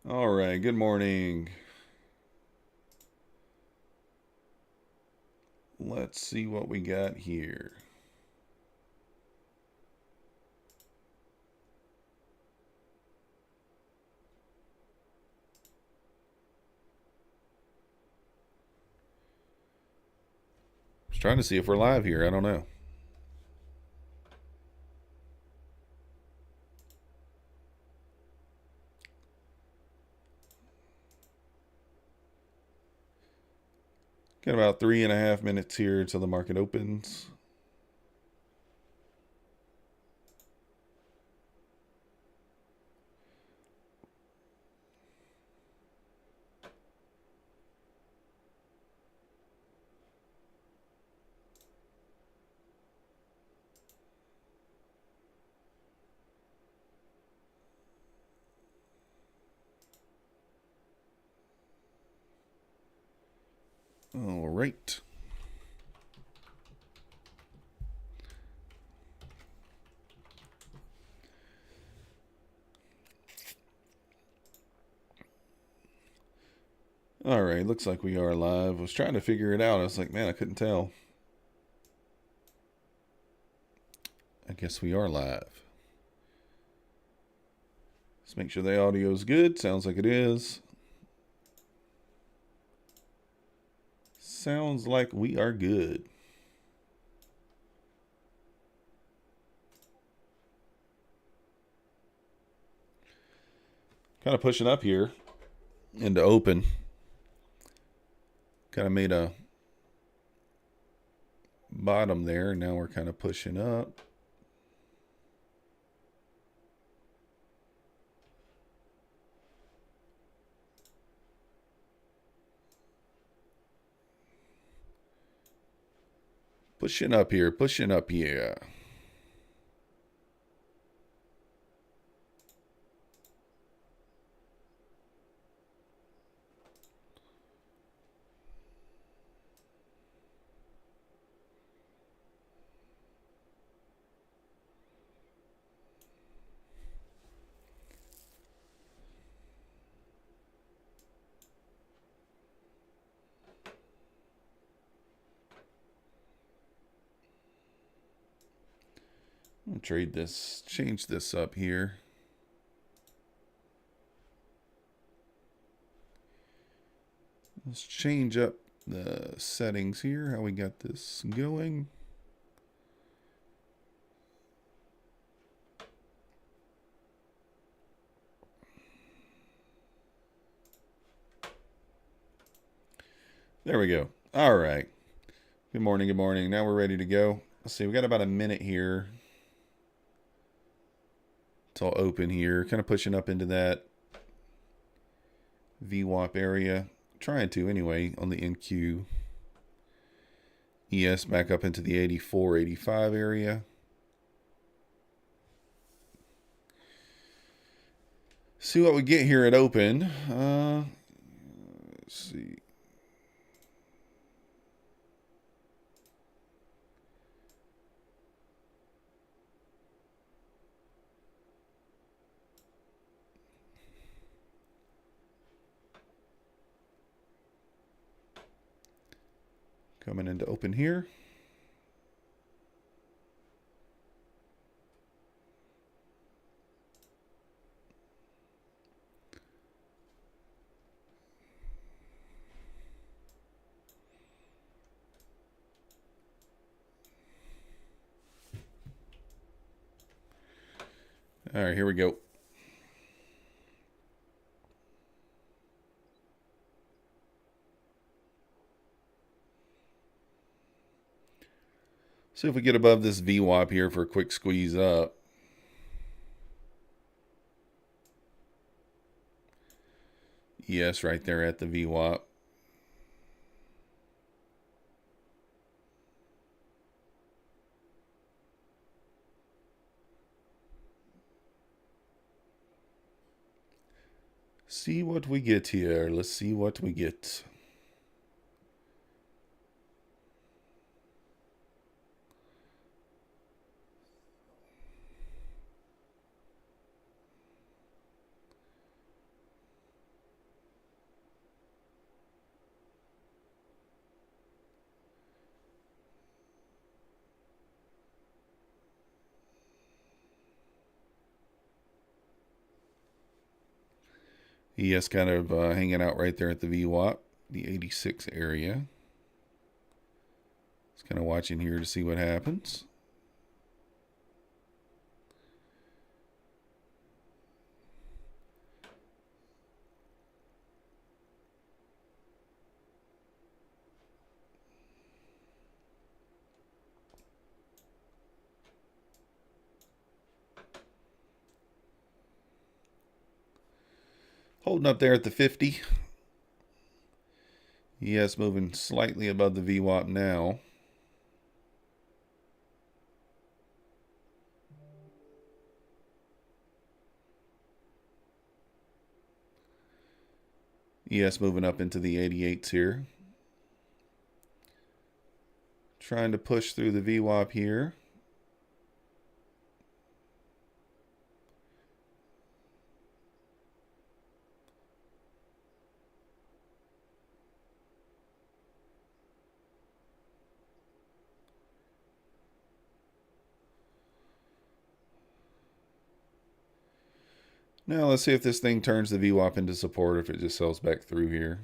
All right, good morning. Let's see what we got here. I was trying to see if we're live here. I don't know. Got about 3.5 minutes here till the market opens. All right. All right, looks like we are live. I was trying to figure it out. I was like, man, I couldn't tell. I guess we are live. Let's make sure the audio is good. Sounds like it is. Sounds like we are good. Kind of pushing up here into open. Kind of made a bottom there. Now we're kind of pushing up. Pushing up here, pushing up here. I'll trade this, change this up here. Let's change up the settings here, how we got this going. There we go. All right. Good morning, good morning. Now we're ready to go. Let's see, we got about a minute here till open here. Kind of pushing up into that VWAP area. Trying to anyway on the NQ. ES back up into the 84, 85 area. See what we get here at open. Let's see. Coming into open here. All right, here we go. See if we get above this VWAP here for a quick squeeze up. Yes, right there at the VWAP. See what we get here. Let's see what we get. ES kind of hanging out right there at the VWAP, the 86 area. Just kind of watching here to see what happens. Holding up there at the 50. ES moving slightly above the VWAP now. ES moving up into the 88s here. Trying to push through the VWAP here. Now let's see if this thing turns the VWAP into support, or if it just sells back through here.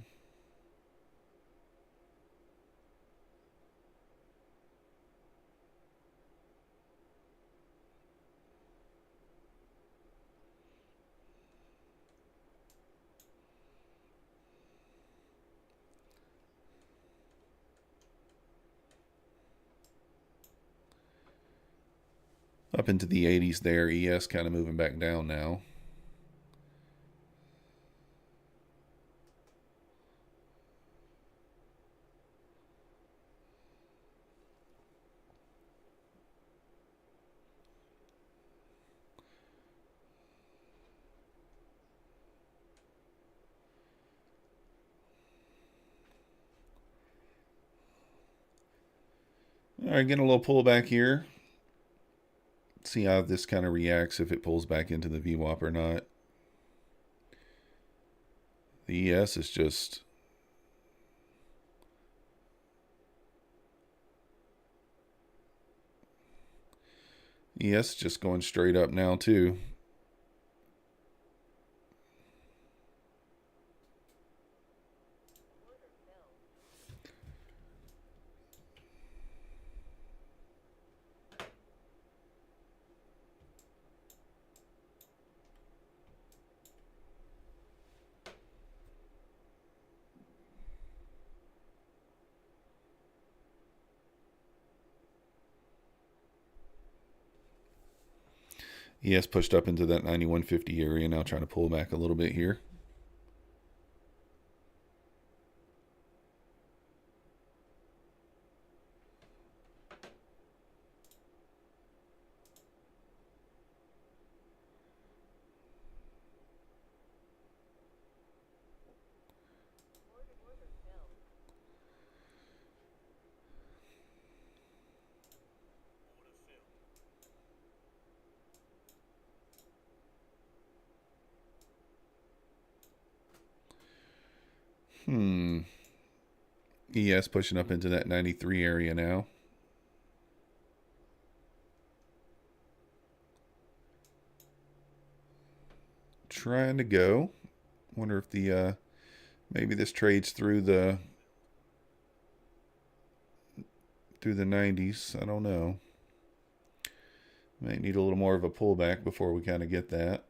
Up into the 80s there. ES kind of moving back down now. All right, getting a little pullback here. See how this kind of reacts, if it pulls back into the VWAP or not. The ES is just going straight up now too. ES pushed up into that 91.50 area, now trying to pull back a little bit here. ES pushing up into that 93 area now. Trying to go. Wonder if the maybe this trades through the 90s. I don't know. Might need a little more of a pullback before we kind of get that.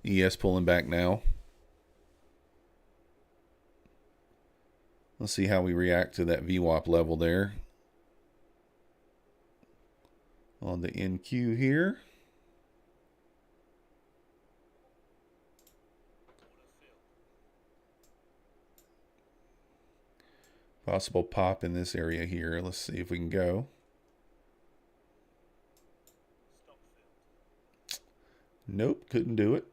ES pulling back now. Let's see how we react to that VWAP level there. On the NQ here. Possible pop in this area here. Let's see if we can go. Nope, couldn't do it.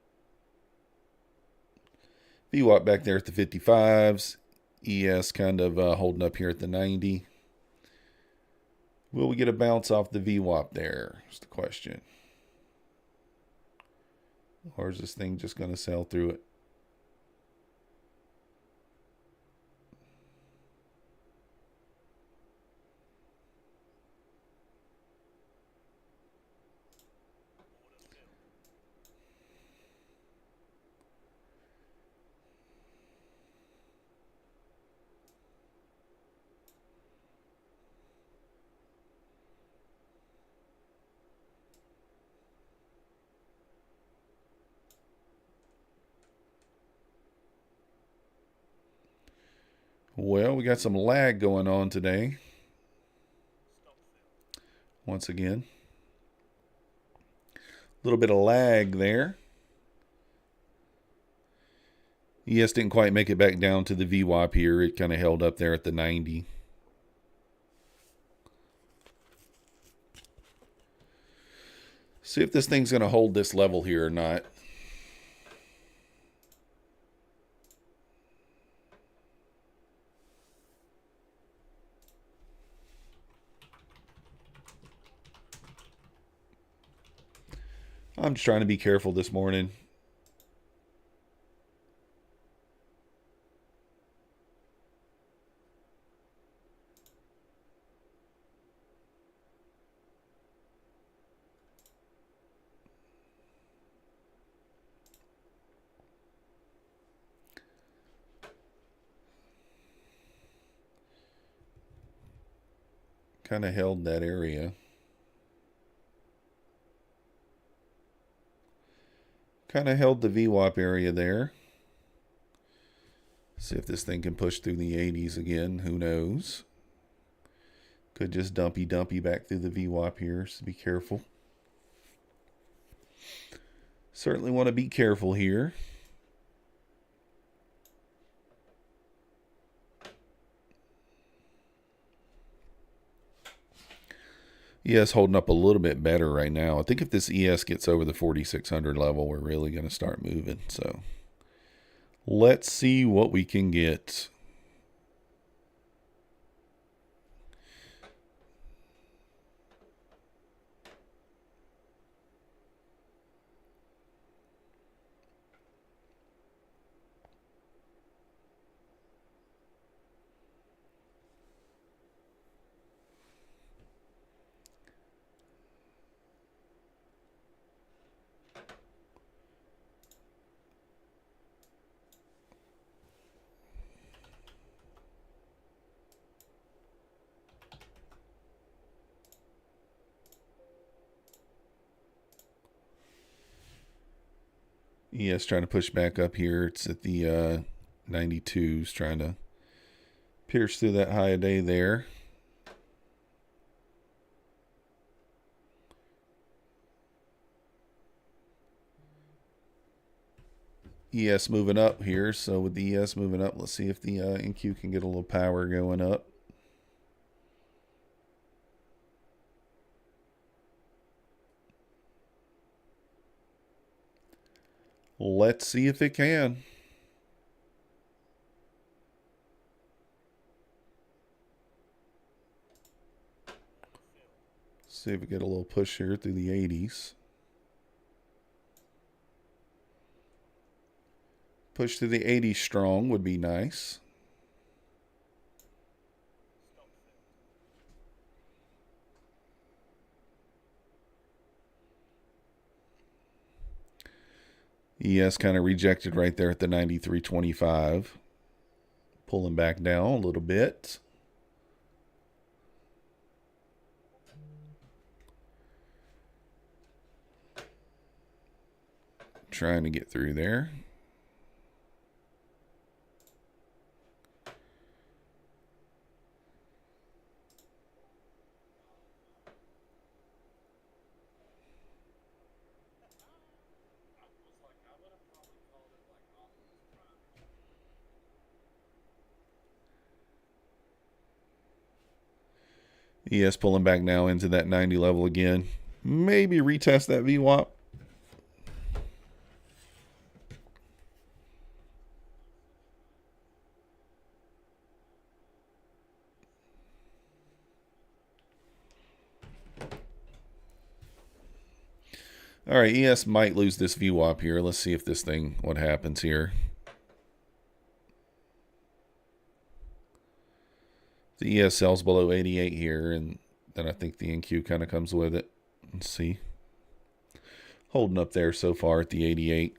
VWAP back there at the 55s. ES kind of holding up here at the 90. Will we get a bounce off the VWAP there? Is the question. Or is this thing just going to sell through it? Well, we got some lag going on today. Once again. A little bit of lag there. ES didn't quite make it back down to the VWAP here. It kind of held up there at the 90. See if this thing's going to hold this level here or not. I'm just trying to be careful this morning. Kind of held that area. Kind of held the VWAP area there. See if this thing can push through the 80s again. Who knows? Could just dumpy back through the VWAP here, so be careful. Certainly want to be careful here. ES holding up a little bit better right now. I think if this ES gets over the 4,600 level, we're really going to start moving. So let's see what we can get. ES trying to push back up here. It's at the 92s, trying to pierce through that high a day there. ES moving up here. So with the ES moving up, let's see if the NQ can get a little power going up. Let's see if it can. See if we get a little push here through the 80s. Push through the 80s strong would be nice. ES kind of rejected right there at the 93.25. Pulling back down a little bit. Trying to get through there. ES pulling back now into that 90 level again. Maybe retest that VWAP. All right, ES might lose this VWAP here. Let's see if this thing, what happens here. The ES sells below 88 here, and then I think the NQ kind of comes with it. Let's see. Holding up there so far at the 88.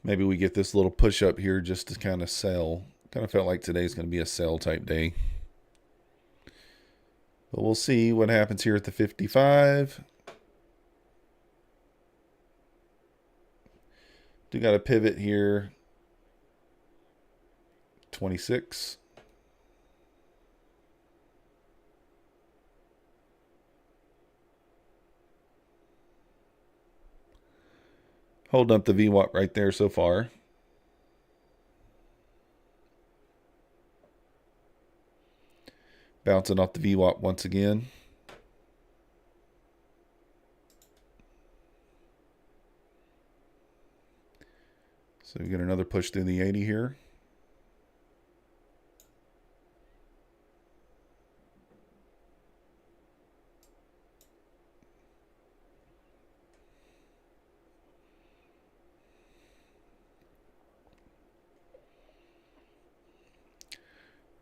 Maybe we get this little push up here just to kind of sell. Kind of felt like today's going to be a sell type day. But we'll see what happens here at the 55. Do got a pivot here. 26. Holding up the VWAP right there so far. Bouncing off the VWAP once again. So we get another push through the 80 here.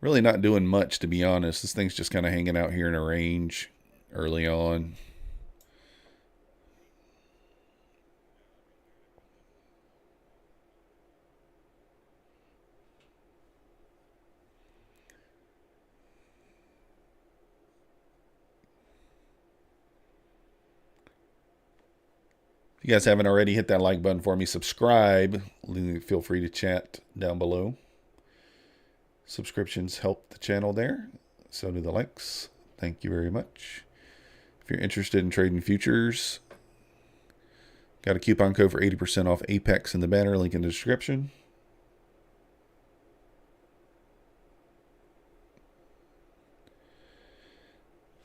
Really not doing much, to be honest. This thing's just kind of hanging out here in a range early on. If you guys haven't already, hit that like button for me. Subscribe. Feel free to chat down below. Subscriptions help the channel there. So do the likes. Thank you very much. If you're interested in trading futures, got a coupon code for 80% off Apex in the banner. Link in the description.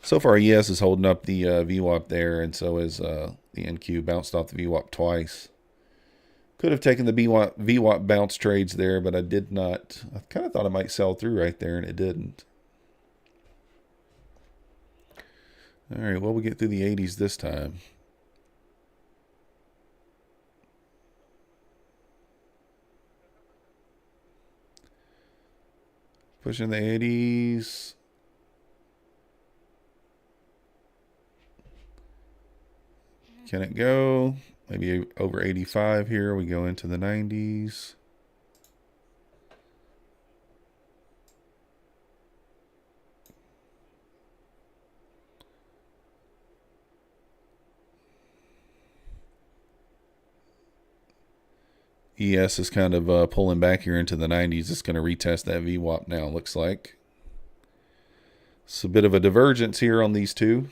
So far, ES is holding up the VWAP there, and so is the NQ. Bounced off the VWAP twice. Could have taken the VWAP bounce trades there, but I did not. I kind of thought it might sell through right there, and it didn't. All right, well, we get through the 80s this time. Pushing the 80s. Can it go? Maybe over 85 here. We go into the 90s. ES is kind of pulling back here into the 90s. It's going to retest that VWAP now, looks like. It's a bit of a divergence here on these two.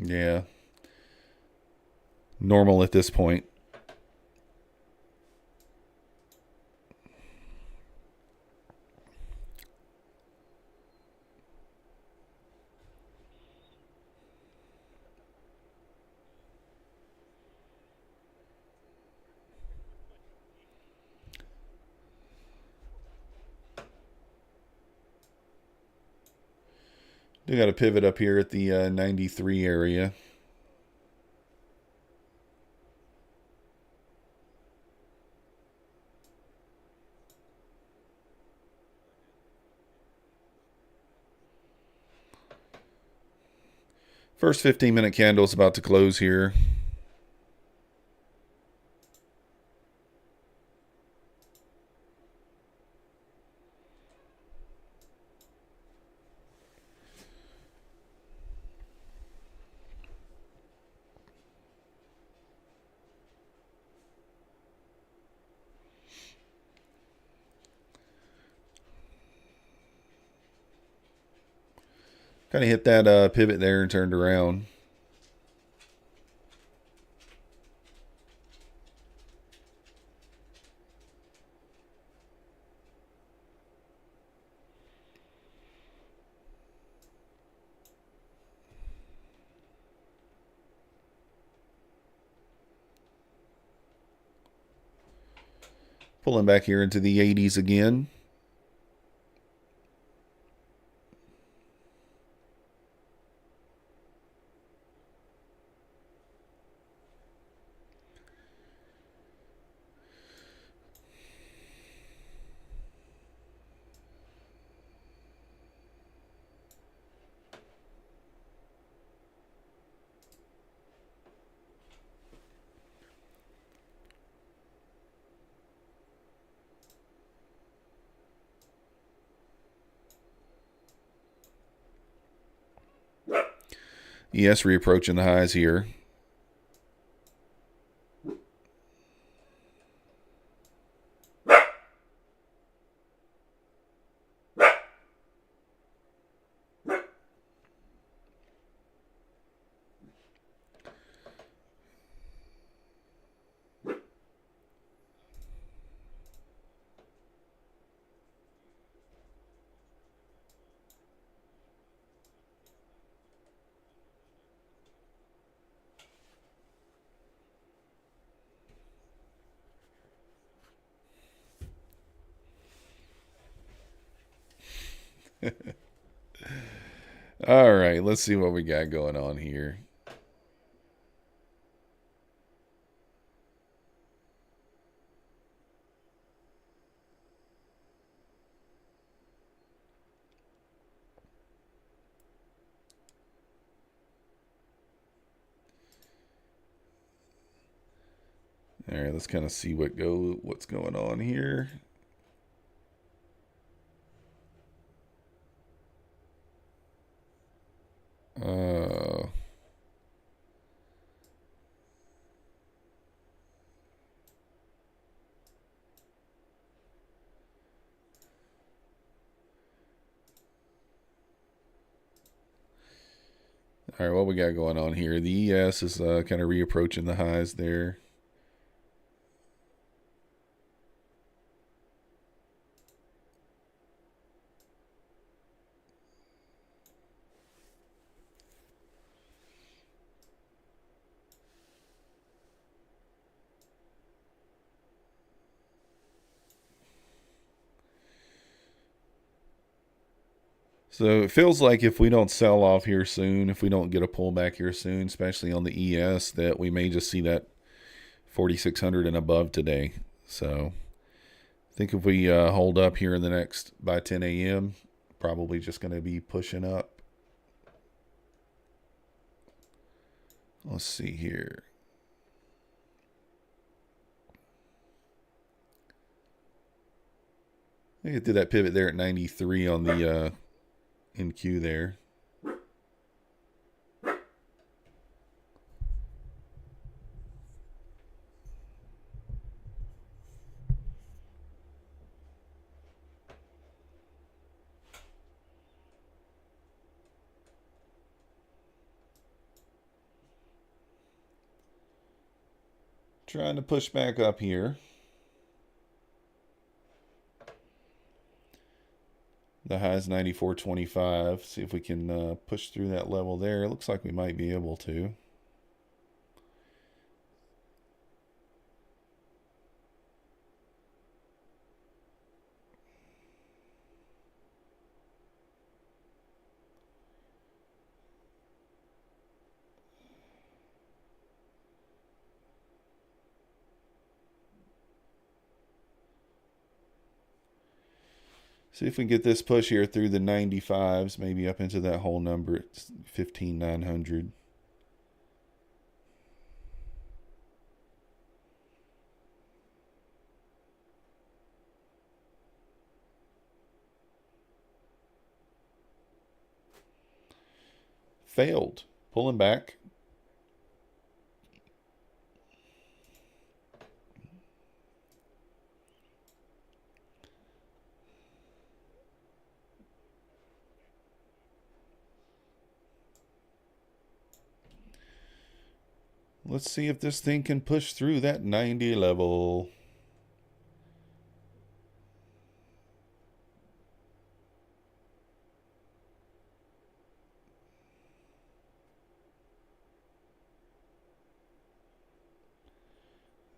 Yeah. Normal at this point. We got a pivot up here at the 93 area. First 15-minute candle is about to close here. Kind of hit that pivot there and turned around. Pulling back here into the 80s again. ES reapproaching the highs here. All right, let's see what we got going on here. All right, let's kind of see what's going on here. All right, what we got going on here? The ES is kind of reapproaching the highs there. So it feels like if we don't sell off here soon, if we don't get a pullback here soon, especially on the ES, that we may just see that 4,600 and above today. So I think if we hold up here in the next by 10 a.m., probably just going to be pushing up. Let's see here. I get through that pivot there at 93 on the NQ there. Trying to push back up here. The high is 94.25. See if we can push through that level there. It looks like we might be able to. See if we can get this push here through the 95s, maybe up into that whole number at 15,900. Failed. Pulling back. Let's see if this thing can push through that 90 level.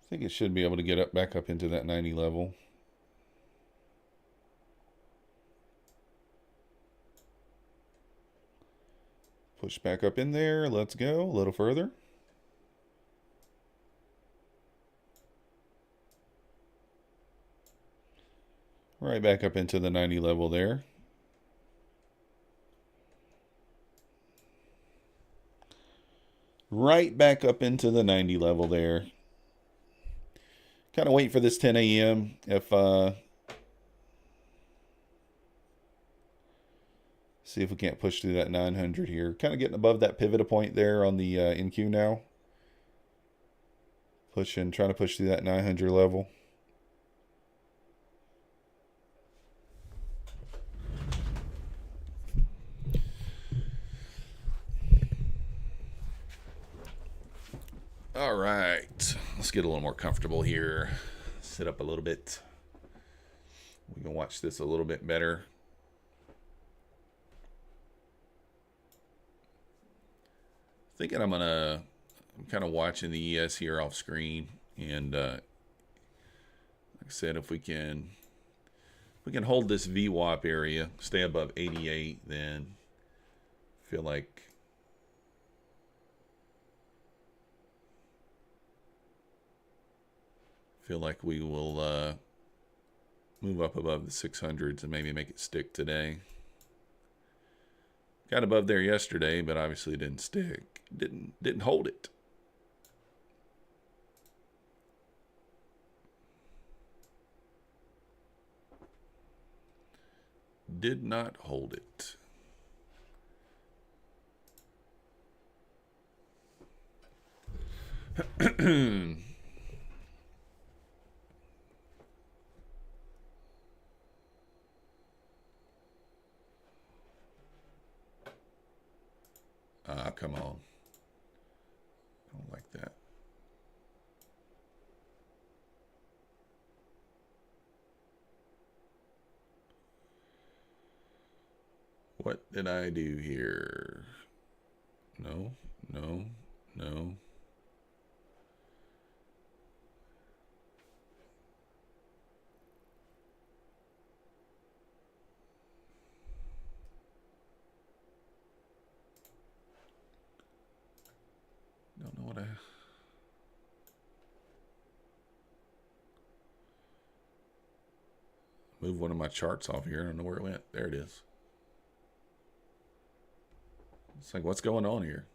I think it should be able to get back up into that 90 level. Push back up in there. Let's go a little further. Right back up into the 90 level there. Right back up into the 90 level there. Kind of wait for this 10 a.m. If See if we can't push through that 900 here. Kind of getting above that pivot point there on the NQ now. Trying to push through that 900 level. All right, let's get a little more comfortable here. Sit up a little bit. We can watch this a little bit better. Thinking I'm kind of watching the ES here off screen, and like I said, if we can hold this VWAP area, stay above 88, then feel like we will move up above the 600s and maybe make it stick today. Got above there yesterday, but obviously didn't stick. Didn't hold it. Did not hold it. Come on. I don't like that. What did I do here? No. Don't know what I... Move one of my charts off here. I don't know where it went. There it is. It's like, what's going on here?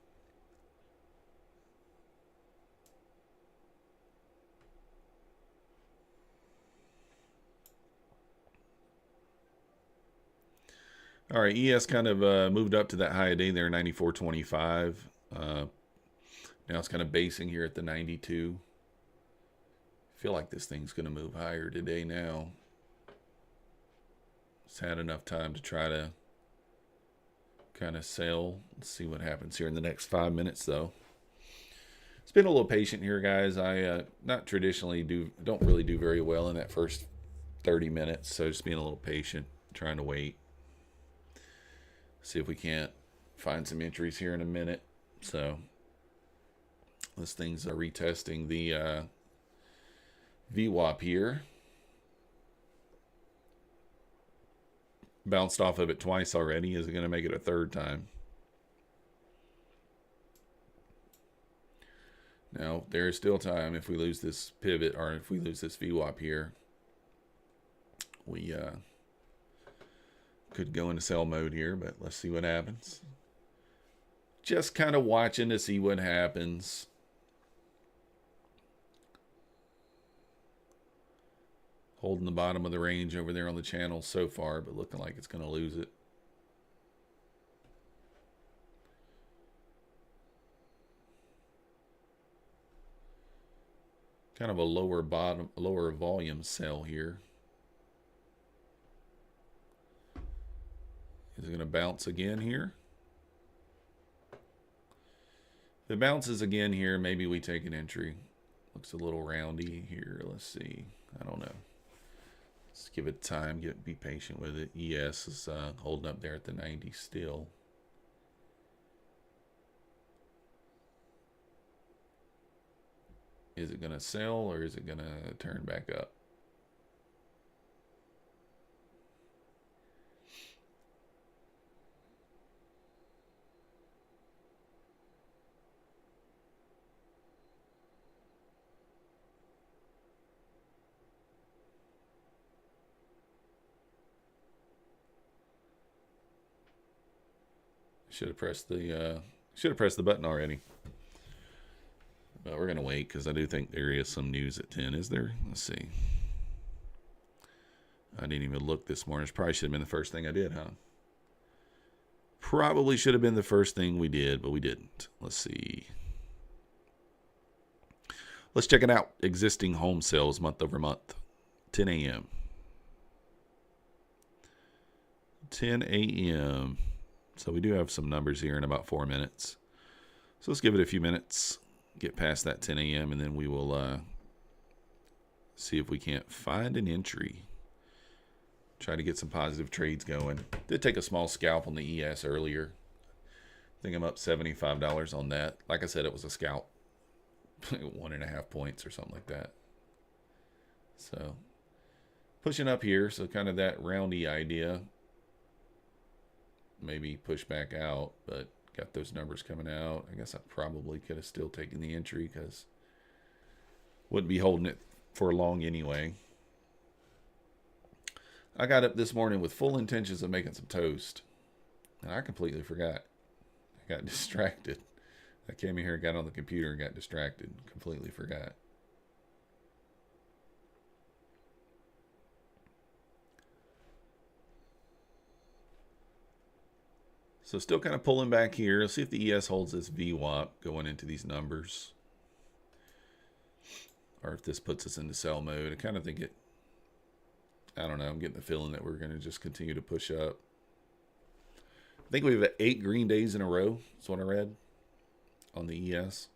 All right, ES kind of moved up to that high of day there, 94.25. Now it's kind of basing here at the 92. Feel like this thing's going to move higher today now. It's had enough time to try to kind of sell. Let's see what happens here in the next 5 minutes, though. It's been a little patient here, guys. I not traditionally don't really do very well in that first 30 minutes, so just being a little patient, trying to wait. See if we can't find some entries here in a minute. So this thing's retesting the VWAP here. Bounced off of it twice already. Is it going to make it a third time? Now, there is still time if we lose this pivot or if we lose this VWAP here. We could go into sell mode here, but let's see what happens. Just kind of watching to see what happens. Holding the bottom of the range over there on the channel so far, but looking like it's going to lose it. Kind of a lower volume sell here. Is it going to bounce again here? If it bounces again here, maybe we take an entry. Looks a little roundy here. Let's see. I don't know. Let's give it time. Be patient with it. ES is holding up there at the 90 still. Is it going to sell or is it going to turn back up? Should have pressed the button already. But we're gonna wait because I do think there is some news at 10. Is there? Let's see. I didn't even look this morning. It probably should have been the first thing I did, huh? Probably should have been the first thing we did, but we didn't. Let's see. Let's check it out. Existing home sales month over month. 10 a.m. 10 a.m. So we do have some numbers here in about 4 minutes. So let's give it a few minutes. Get past that 10 a.m. and then we will see if we can't find an entry. Try to get some positive trades going. Did take a small scalp on the ES earlier. I think I'm up $75 on that. Like I said, it was a scalp. 1.5 points or something like that. So pushing up here. So kind of that roundy idea. Maybe push back out, but got those numbers coming out. I guess I probably could have still taken the entry because wouldn't be holding it for long anyway. I got up this morning with full intentions of making some toast, and I completely forgot. I got distracted. I came in here, got on the computer, and got distracted. Completely forgot. So still kind of pulling back here. Let's see if the ES holds this VWAP going into these numbers. Or if this puts us into sell mode. I kind of think it, I don't know, I'm getting the feeling that we're going to just continue to push up. I think we've had 8 green days in a row. That's what I read on the ES.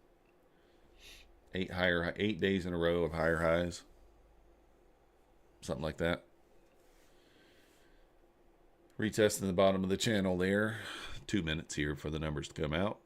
8 days in a row of higher highs. Something like that. Retesting the bottom of the channel there. 2 minutes here for the numbers to come out.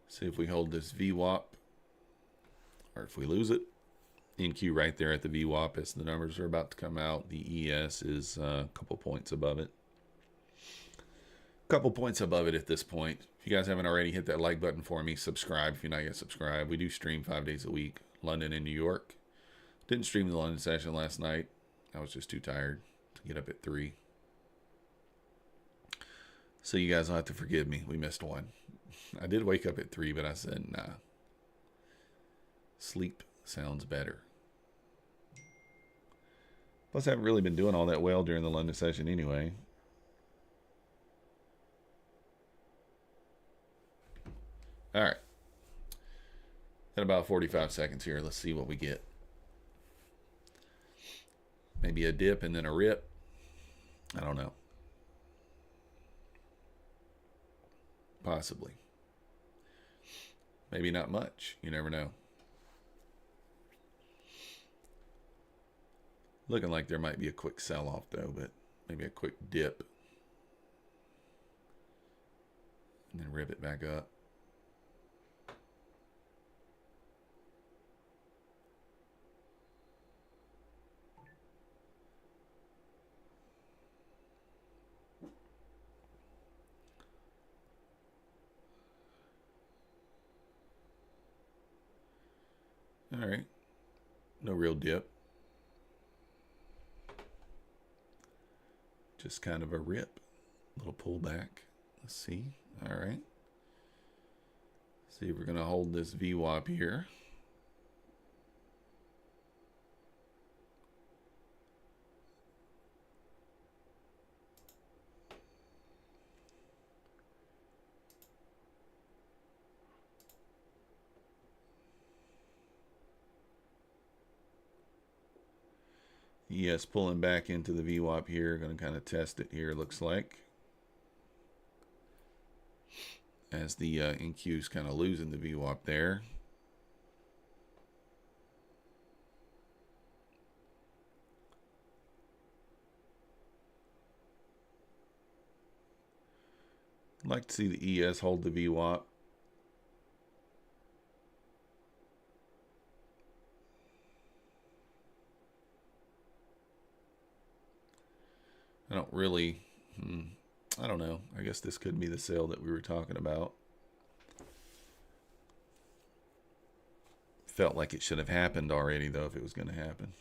See if we hold this VWAP or if we lose it. NQ right there at the VWAP as the numbers are about to come out. The ES is a couple points above it. A couple points above it at this point. If you guys haven't already, hit that like button for me. Subscribe if you're not yet subscribed. We do stream 5 days a week. London and New York. Didn't stream the London session last night. I was just too tired to get up at 3. So you guys will have to forgive me. We missed one. I did wake up at 3, but I said, nah. Sleep sounds better. Plus, I haven't really been doing all that well during the London session anyway. All right. Got about 45 seconds here. Let's see what we get. Maybe a dip and then a rip. I don't know. Possibly. Maybe not much. You never know. Looking like there might be a quick sell-off, though, but maybe a quick dip. And then rip it back up. All right. No real dip. Just kind of a rip. Little pullback. Let's see. All right. See if we're going to hold this VWAP here. Yes, pulling back into the VWAP here. Going to kind of test it here, looks like. As the NQ is kind of losing the VWAP there. I'd like to see the ES hold the VWAP. I don't really, I don't know. I guess this could be the sale that we were talking about. Felt like it should have happened already, though, if it was going to happen.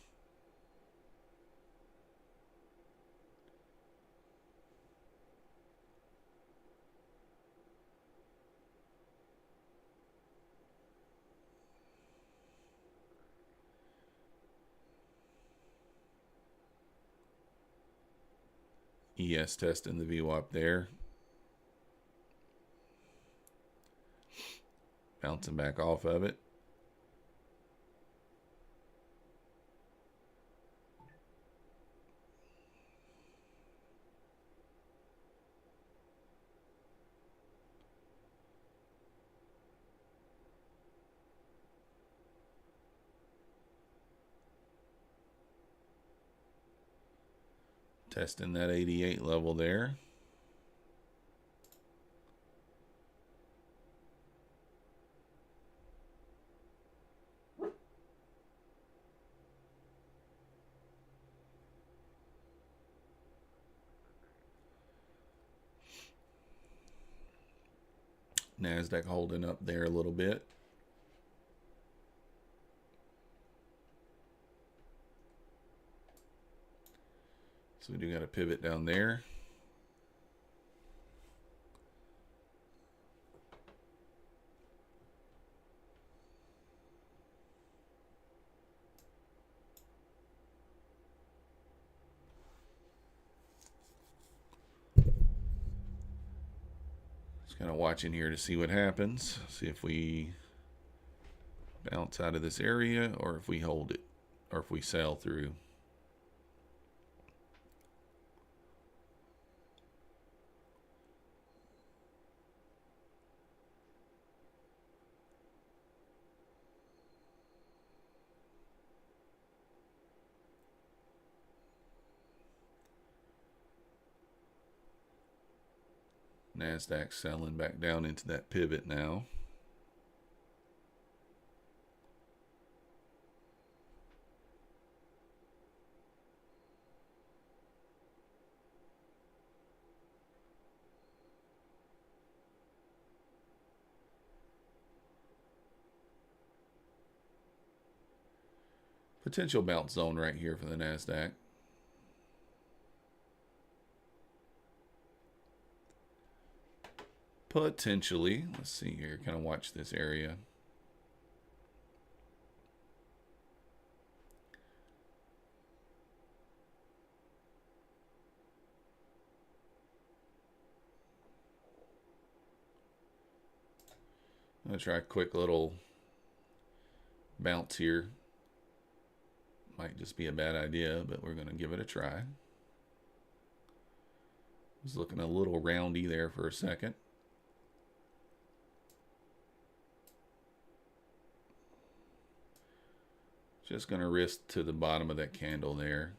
ES testing the VWAP there. Bouncing back off of it. Testing that 88 level there. Nasdaq holding up there a little bit. So we do got a pivot down there. Just kind of watching here to see what happens. See if we bounce out of this area or if we hold it or if we sail through. Nasdaq selling back down into that pivot now. Potential bounce zone right here for the Nasdaq. Potentially. Let's see here. Kind of watch this area. I'm going to try a quick little bounce here. Might just be a bad idea, but we're going to give it a try. Was looking a little roundy there for a second. Just going to risk to the bottom of that candle there.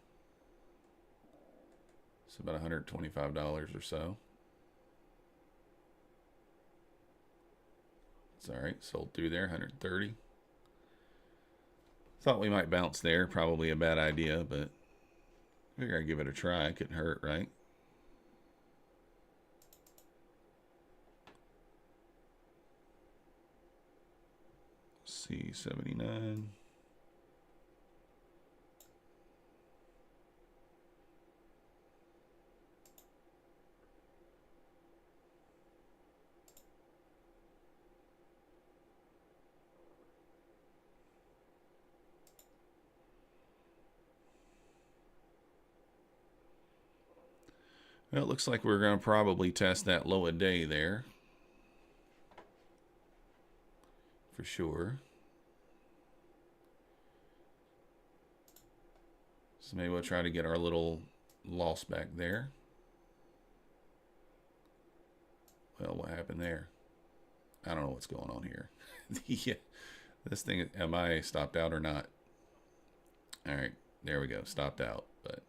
It's about $125 or so. It's all right. Sold through there, 130. Thought we might bounce there. Probably a bad idea, but I figure I'd give it a try. It couldn't hurt, right? C79. Well, it looks like we're going to probably test that low a day there. For sure. So maybe we'll try to get our little loss back there. Well, what happened there? I don't know what's going on here. Yeah, this thing, am I stopped out or not? All right, there we go. Stopped out, but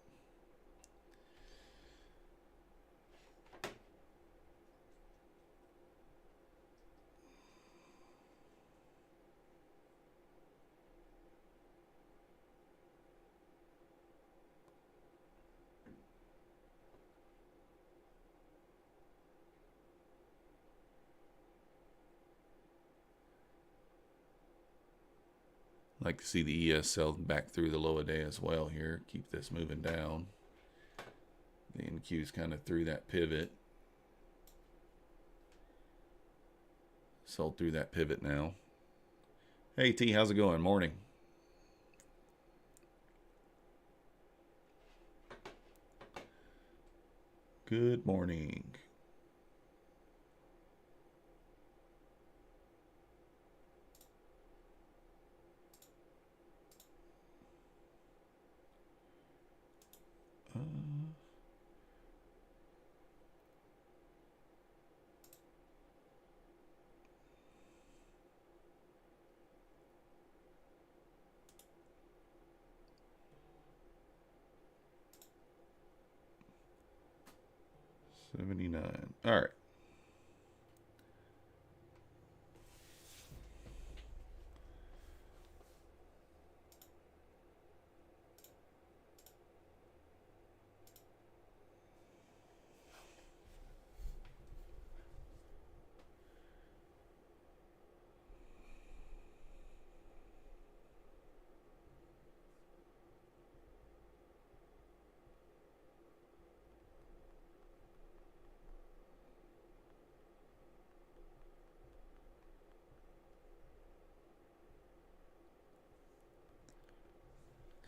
like to see the ES sell back through the low a day as well here. Keep this moving down. The NQ's kind of through that pivot. Sold through that pivot now. Hey T, how's it going? Morning. Good morning. $79. All right.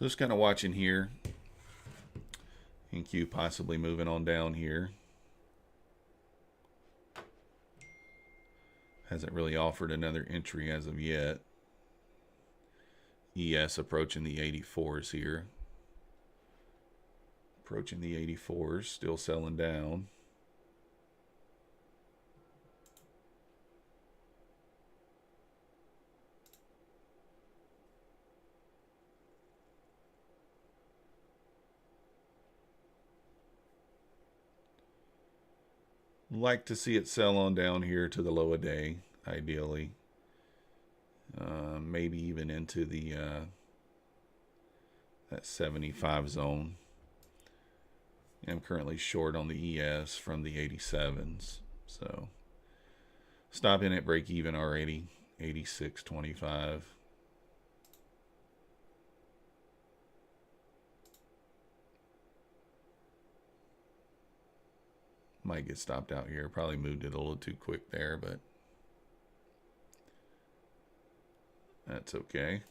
Just kind of watching here. NQ possibly moving on down here. Hasn't really offered another entry as of yet. ES approaching the 84s here. Approaching the 84s, still selling down. Like to see it sell on down here to the low a day, ideally. Maybe even into the that 75 zone. I'm currently short on the ES from the 87s, so stopping at break even already, 86.25. Might get stopped out here. Probably moved it a little too quick there, but that's okay.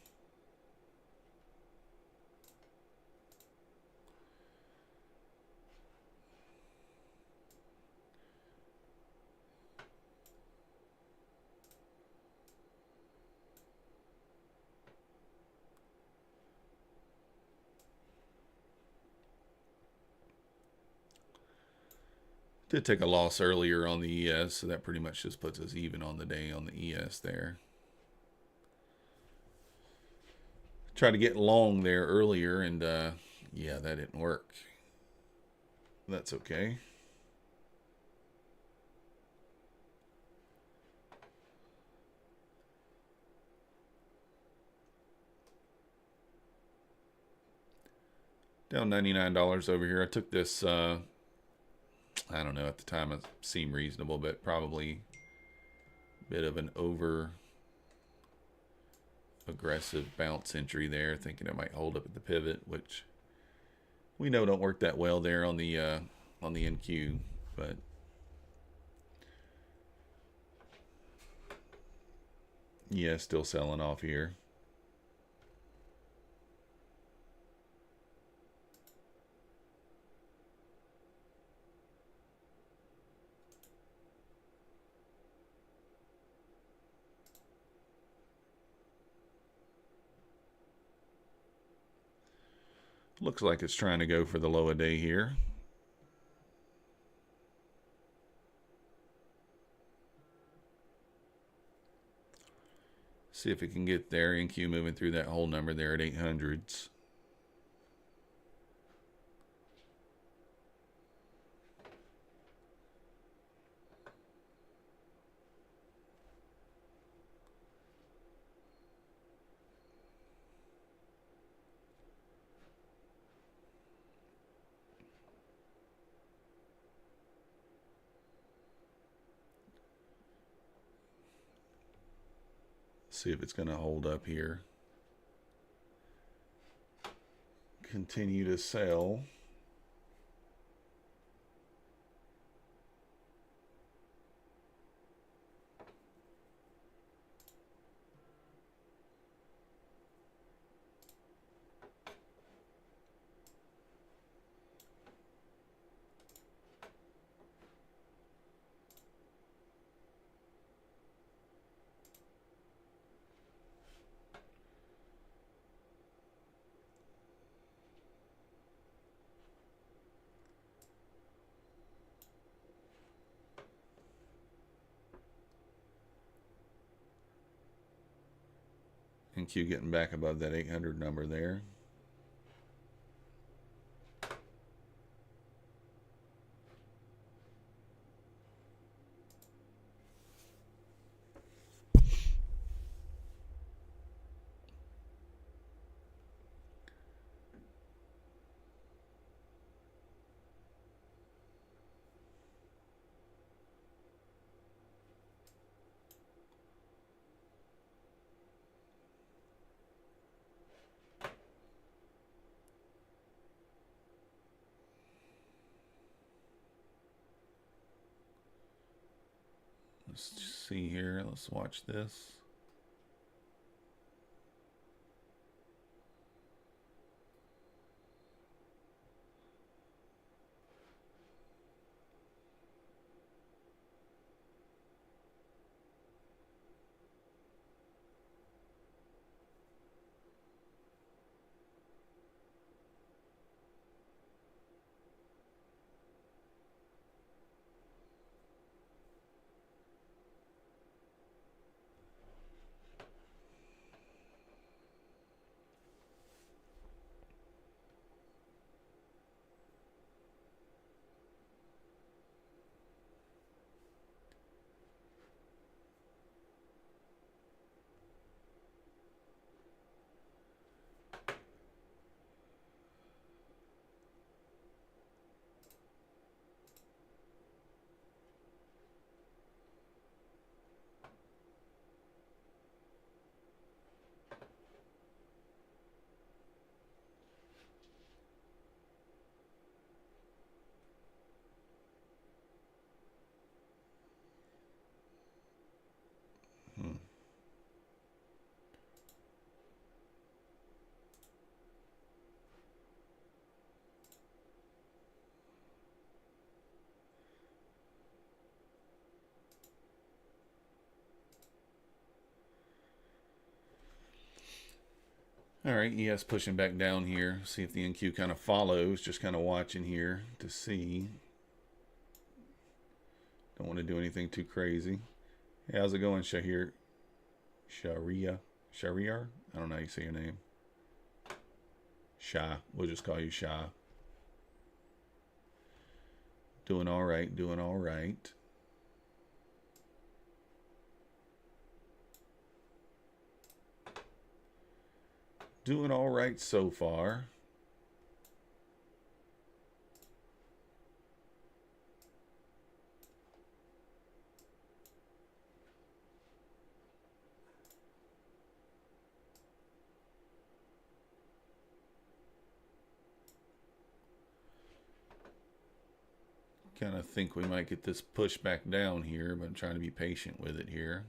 Did take a loss earlier on the ES, so that pretty much just puts us even on the day on the ES there. Tried to get long there earlier, and yeah, that didn't work. That's okay. Down $99 over here. I took this, I don't know, at the time it seemed reasonable, but probably a bit of an over aggressive bounce entry there, thinking it might hold up at the pivot, which we know don't work that well there on the NQ, but yeah, still selling off here. Looks like it's trying to go for the low a day here. See if it can get there. NQ moving through that whole number there at 800s. See if it's going to hold up here. Continue to sell. NQ getting back above that 800 number there. Let's see here. Let's watch this. Hmm. All right, ES pushing back down here. See if the NQ kind of follows. Just kind of watching here to see. Don't want to do anything too crazy. Hey, how's it going, Shahir? Shahriar? I don't know how you say your name. Shah. We'll just call you Shah. Doing all right. Doing all right. Doing all right so far. Kind of think we might get this pushed back down here, but I'm trying to be patient with it here.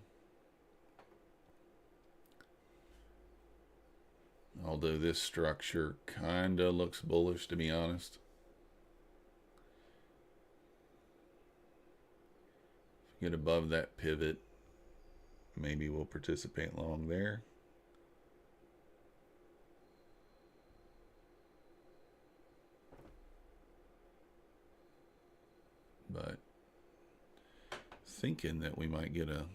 Although this structure kind of looks bullish, to be honest. If we get above that pivot, maybe we'll participate long there. But thinking that we might get a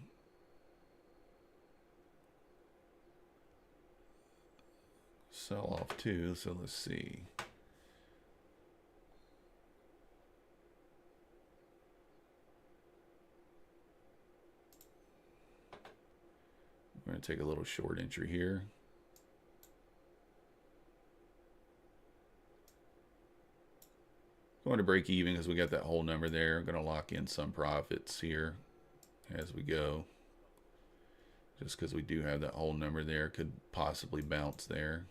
sell off too. So let's see. We're going to take a little short entry here. Going to break even because we got that whole number there. I'm going to lock in some profits here as we go. Just because we do have that whole number there. Could possibly bounce there.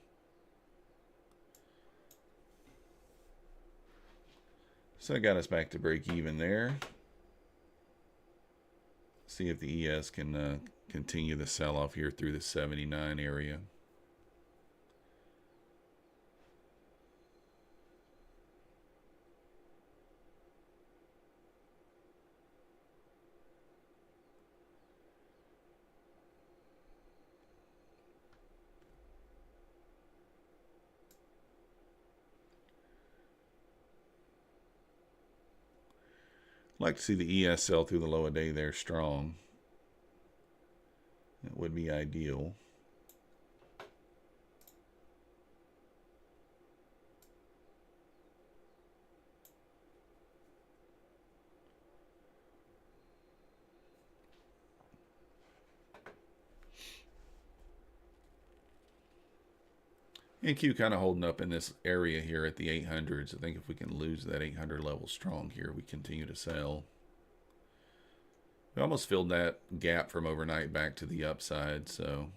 So that got us back to break even there. See if the ES can continue the sell-off here through the 79 area. Like to see the ES sell through the low of day there strong. That would be ideal. NQ kind of holding up in this area here at the 800s. I think if we can lose that 800 level strong here, we continue to sell. We almost filled that gap from overnight back to the upside, so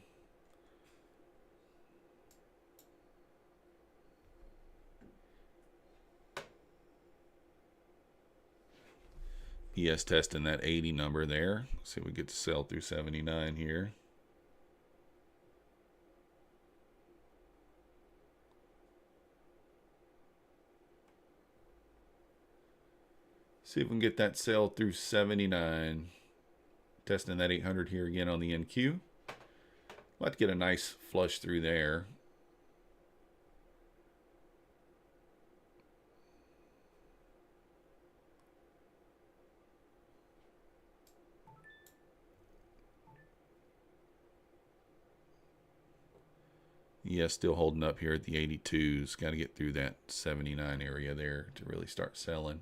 ES testing that 80 number there. Let's see if we get to sell through 79 here. See if we can get that sell through 79. Testing that 800 here again on the NQ. Let's get a nice flush through there. Yeah, still holding up here at the 82s. Got to get through that 79 area there to really start selling.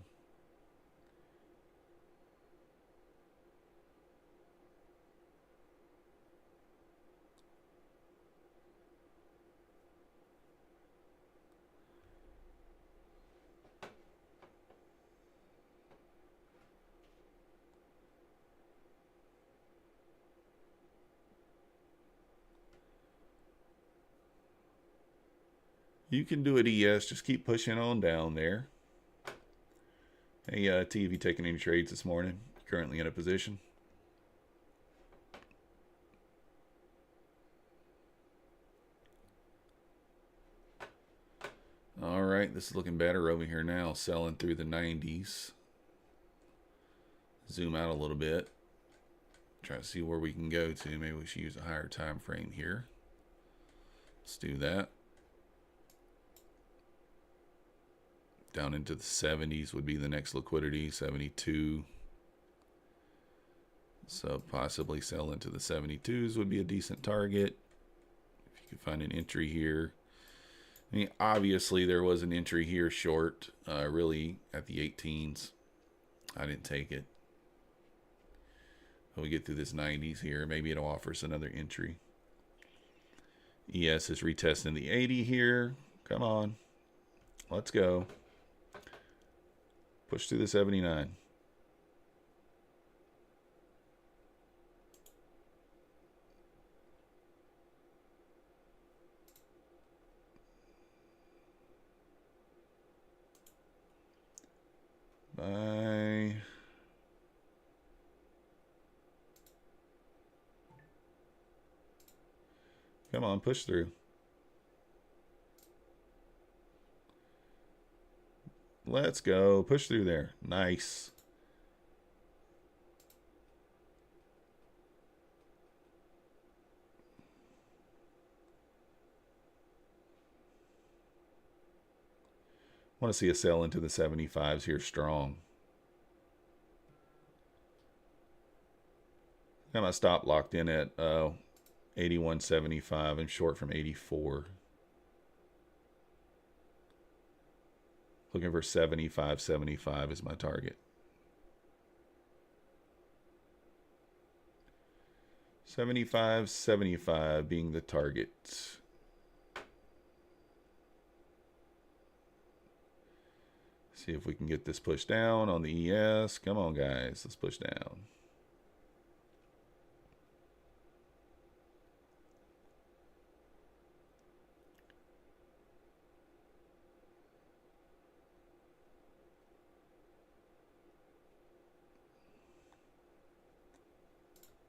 You can do it, ES. Just keep pushing on down there. Hey, T, have you taken any trades this morning? Currently in a position? All right, this is looking better over here now. Selling through the 90s. Zoom out a little bit. Try to see where we can go to. Maybe we should use a higher time frame here. Let's do that. Down into the 70s would be the next liquidity, 72. So possibly sell into the 72s would be a decent target. If you could find an entry here. I mean, obviously there was an entry here short, really at the 18s. I didn't take it. When we get through this 90s here, maybe it'll offer us another entry. ES is retesting the 80 here. Come on. Let's go. Push through the 79. Bye. Come on, push through. Let's go. Push through there. Nice. Want to see a sell into the 75s here strong. Got my stop locked in at 81.75 and short from 84. Looking for 75.75 is my target. 75.75 being the target. See if we can get this pushed down on the ES. Come on, guys. Let's push down.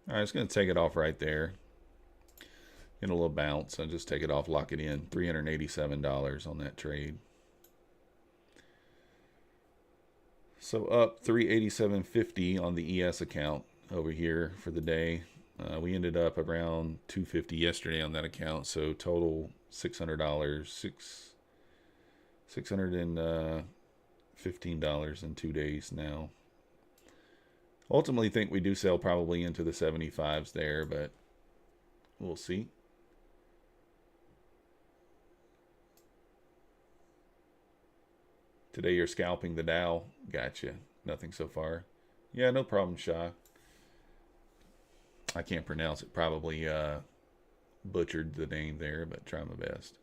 All right, it's going to take it off right there. Get a little bounce. I'll just take it off, lock it in. $387 on that trade. So up 387.50 on the ES account over here for the day. We ended up around 250 yesterday on that account. So total $600, $615 in 2 days now. Ultimately think we do sell probably into the 75s there, but we'll see. Today you're scalping the Dow. Gotcha. Nothing so far. Yeah, no problem, Shah. I can't pronounce it. Probably butchered the name there, but try my best.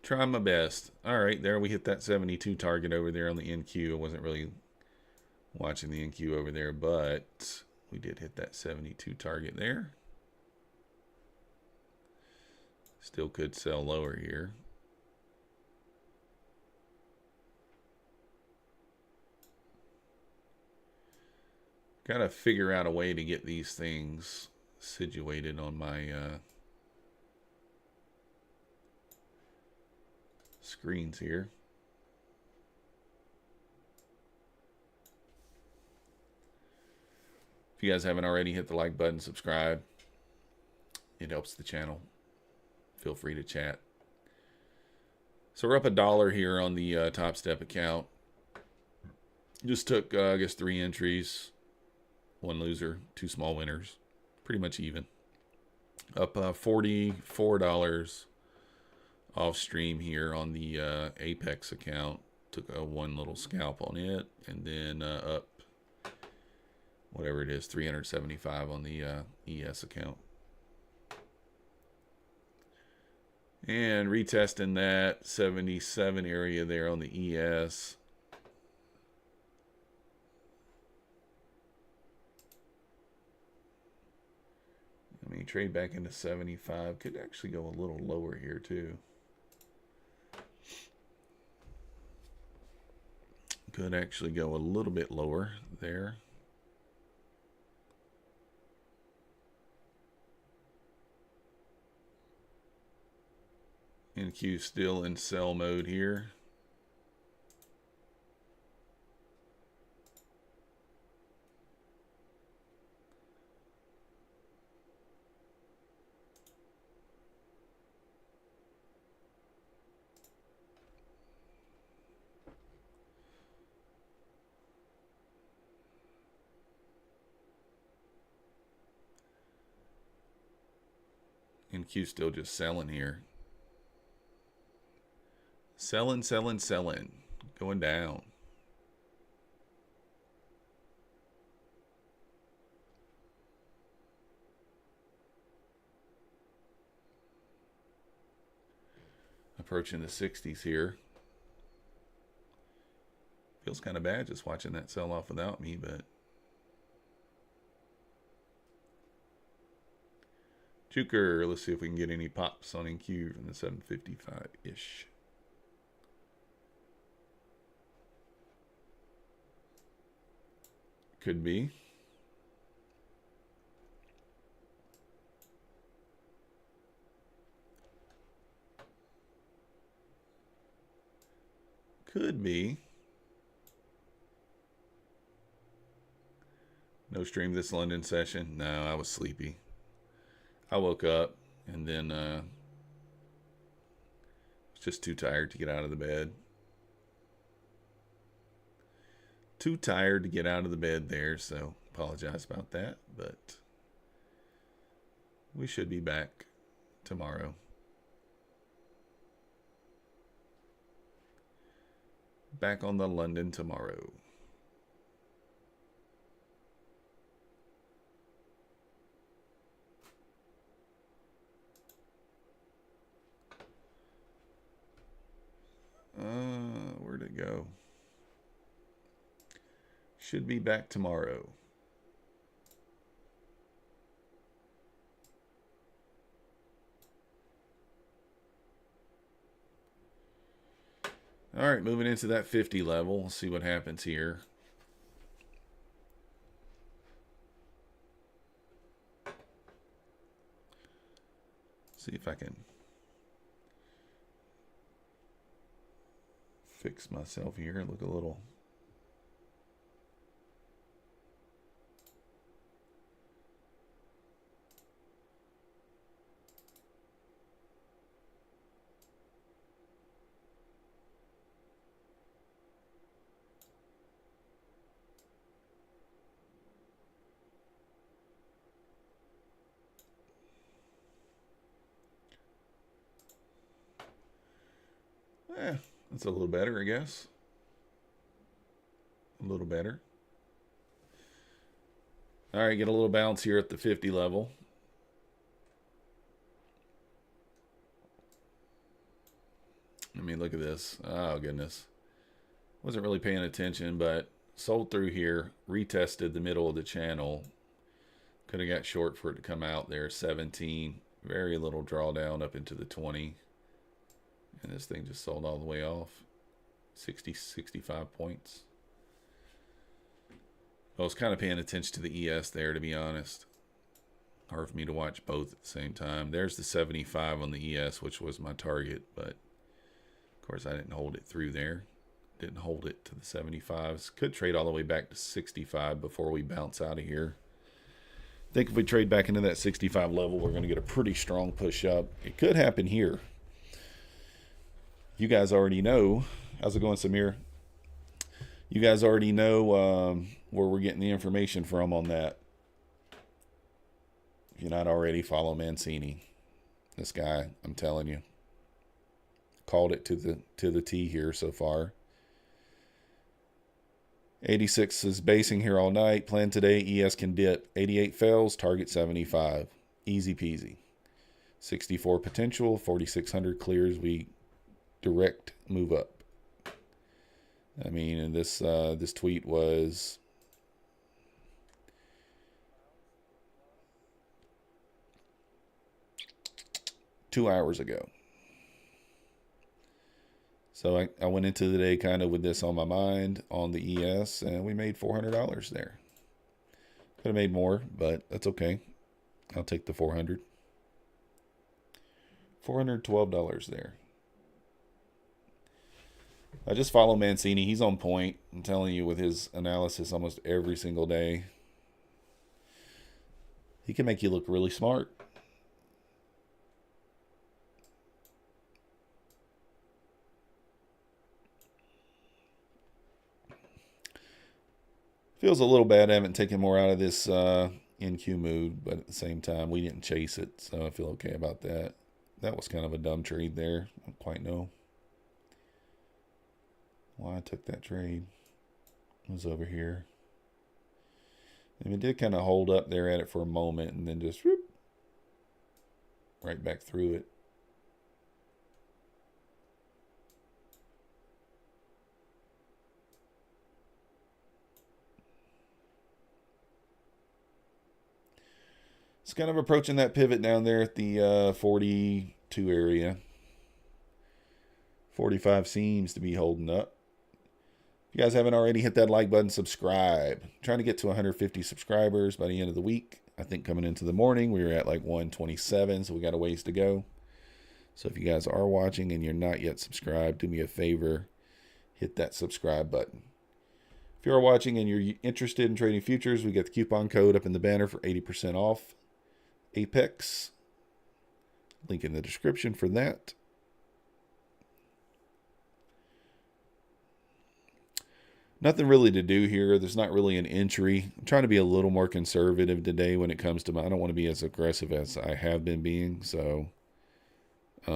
Try my best. All right, there we hit that 72 target over there on the NQ. I wasn't really watching the NQ over there, but we did hit that 72 target there. Still could sell lower here. Got to figure out a way to get these things situated on my screens here. If you guys haven't already, hit the like button, subscribe. It helps the channel. Feel free to chat. So we're up $1 here on the Top Step account. Just took, I guess, 3 entries. 1 loser, 2 small winners. Pretty much even. Up $44 off stream here on the Apex account. Took a 1 little scalp on it. And then up, whatever it is, 375 on the ES account. And retesting that 77 area there on the ES. I mean, trade back into 75. Could actually go a little lower here, too. Could actually go a little bit lower there. NQ still in sell mode here. NQ still just selling here. Selling. Going down. Approaching the 60s here. Feels kind of bad just watching that sell off without me, but Juker, let's see if we can get any pops on NQ from the 755-ish. Could be. Could be. No stream this London session. No, I was sleepy. I woke up and then was just too tired to get out of the bed. Too tired to get out of the bed there, so apologize about that, but we should be back tomorrow. Back on the London tomorrow. Where'd it go? Should be back tomorrow. All right, moving into that 50 level. We'll see what happens here. See if I can fix myself here and look a little. That's a little better, I guess. A little better. All right, get a little bounce here at the 50 level. look at this. Oh, goodness. Wasn't really paying attention, but sold through here. Retested the middle of the channel. Could have got short for it to come out there. 17. Very little drawdown up into the 20. And this thing just sold all the way off. 60, 65 points. I was kind of paying attention to the ES there, to be honest. Hard for me to watch both at the same time. There's the 75 on the ES, which was my target, but of course I didn't hold it through there. Didn't hold it to the 75s. Could trade all the way back to 65 before we bounce out of here. I think if we trade back into that 65 level, we're going to get a pretty strong push up. It could happen here. You guys already know. How's it going, Samir? You guys already know where we're getting the information from on that. If you're not already, follow Mancini. This guy, I'm telling you, called it to the T here so far. 86 is basing here all night. Plan today, ES can dip. 88 fails, target 75. Easy peasy. 64 potential, 4,600 clears. We direct move up. I mean, and this tweet was two hours ago. So I went into the day kind of with this on my mind on the ES, and we made $400 there. Could have made more, but that's okay. I'll take the 400. $412 there. I just follow Mancini. He's on point. I'm telling you, with his analysis almost every single day. He can make you look really smart. Feels a little bad I haven't taken more out of this NQ move, but at the same time, we didn't chase it, so I feel okay about that. That was kind of a dumb trade there. I don't quite know why I took that trade. It was over here. And it did kind of hold up there at it for a moment and then just whoop, right back through it. It's kind of approaching that pivot down there at the 42 area. 45 seems to be holding up. If you guys haven't already, hit that like button, subscribe. I'm trying to get to 150 subscribers by the end of the week. I think coming into the morning, we were at like 127, so we got a ways to go. So if you guys are watching and you're not yet subscribed, do me a favor, hit that subscribe button. If you are watching and you're interested in trading futures, we got the coupon code up in the banner for 80% off Apex. Link in the description for that. Nothing really to do here. There's not really an entry. I'm trying to be a little more conservative today when it comes to I don't want to be as aggressive as I have been being. So, I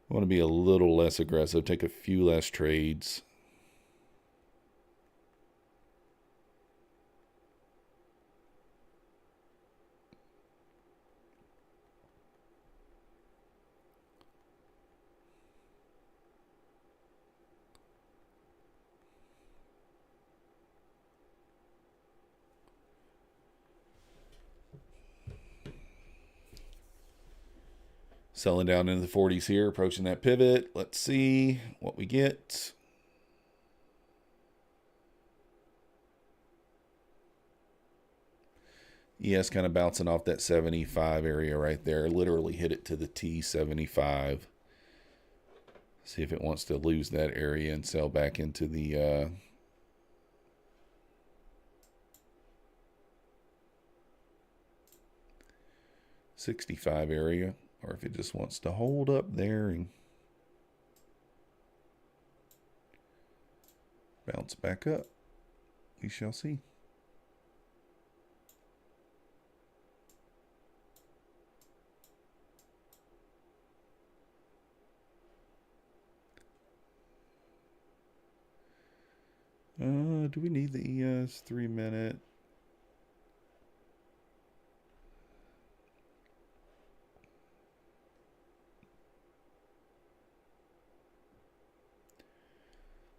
want to be a little less aggressive. Take a few less trades. Selling down into the 40s here, approaching that pivot. Let's see what we get. ES kind of bouncing off that 75 area right there. Literally hit it to the T75. See if it wants to lose that area and sell back into the 65 area. Or if it just wants to hold up there and bounce back up. We shall see. Do we need the ES 3-minute?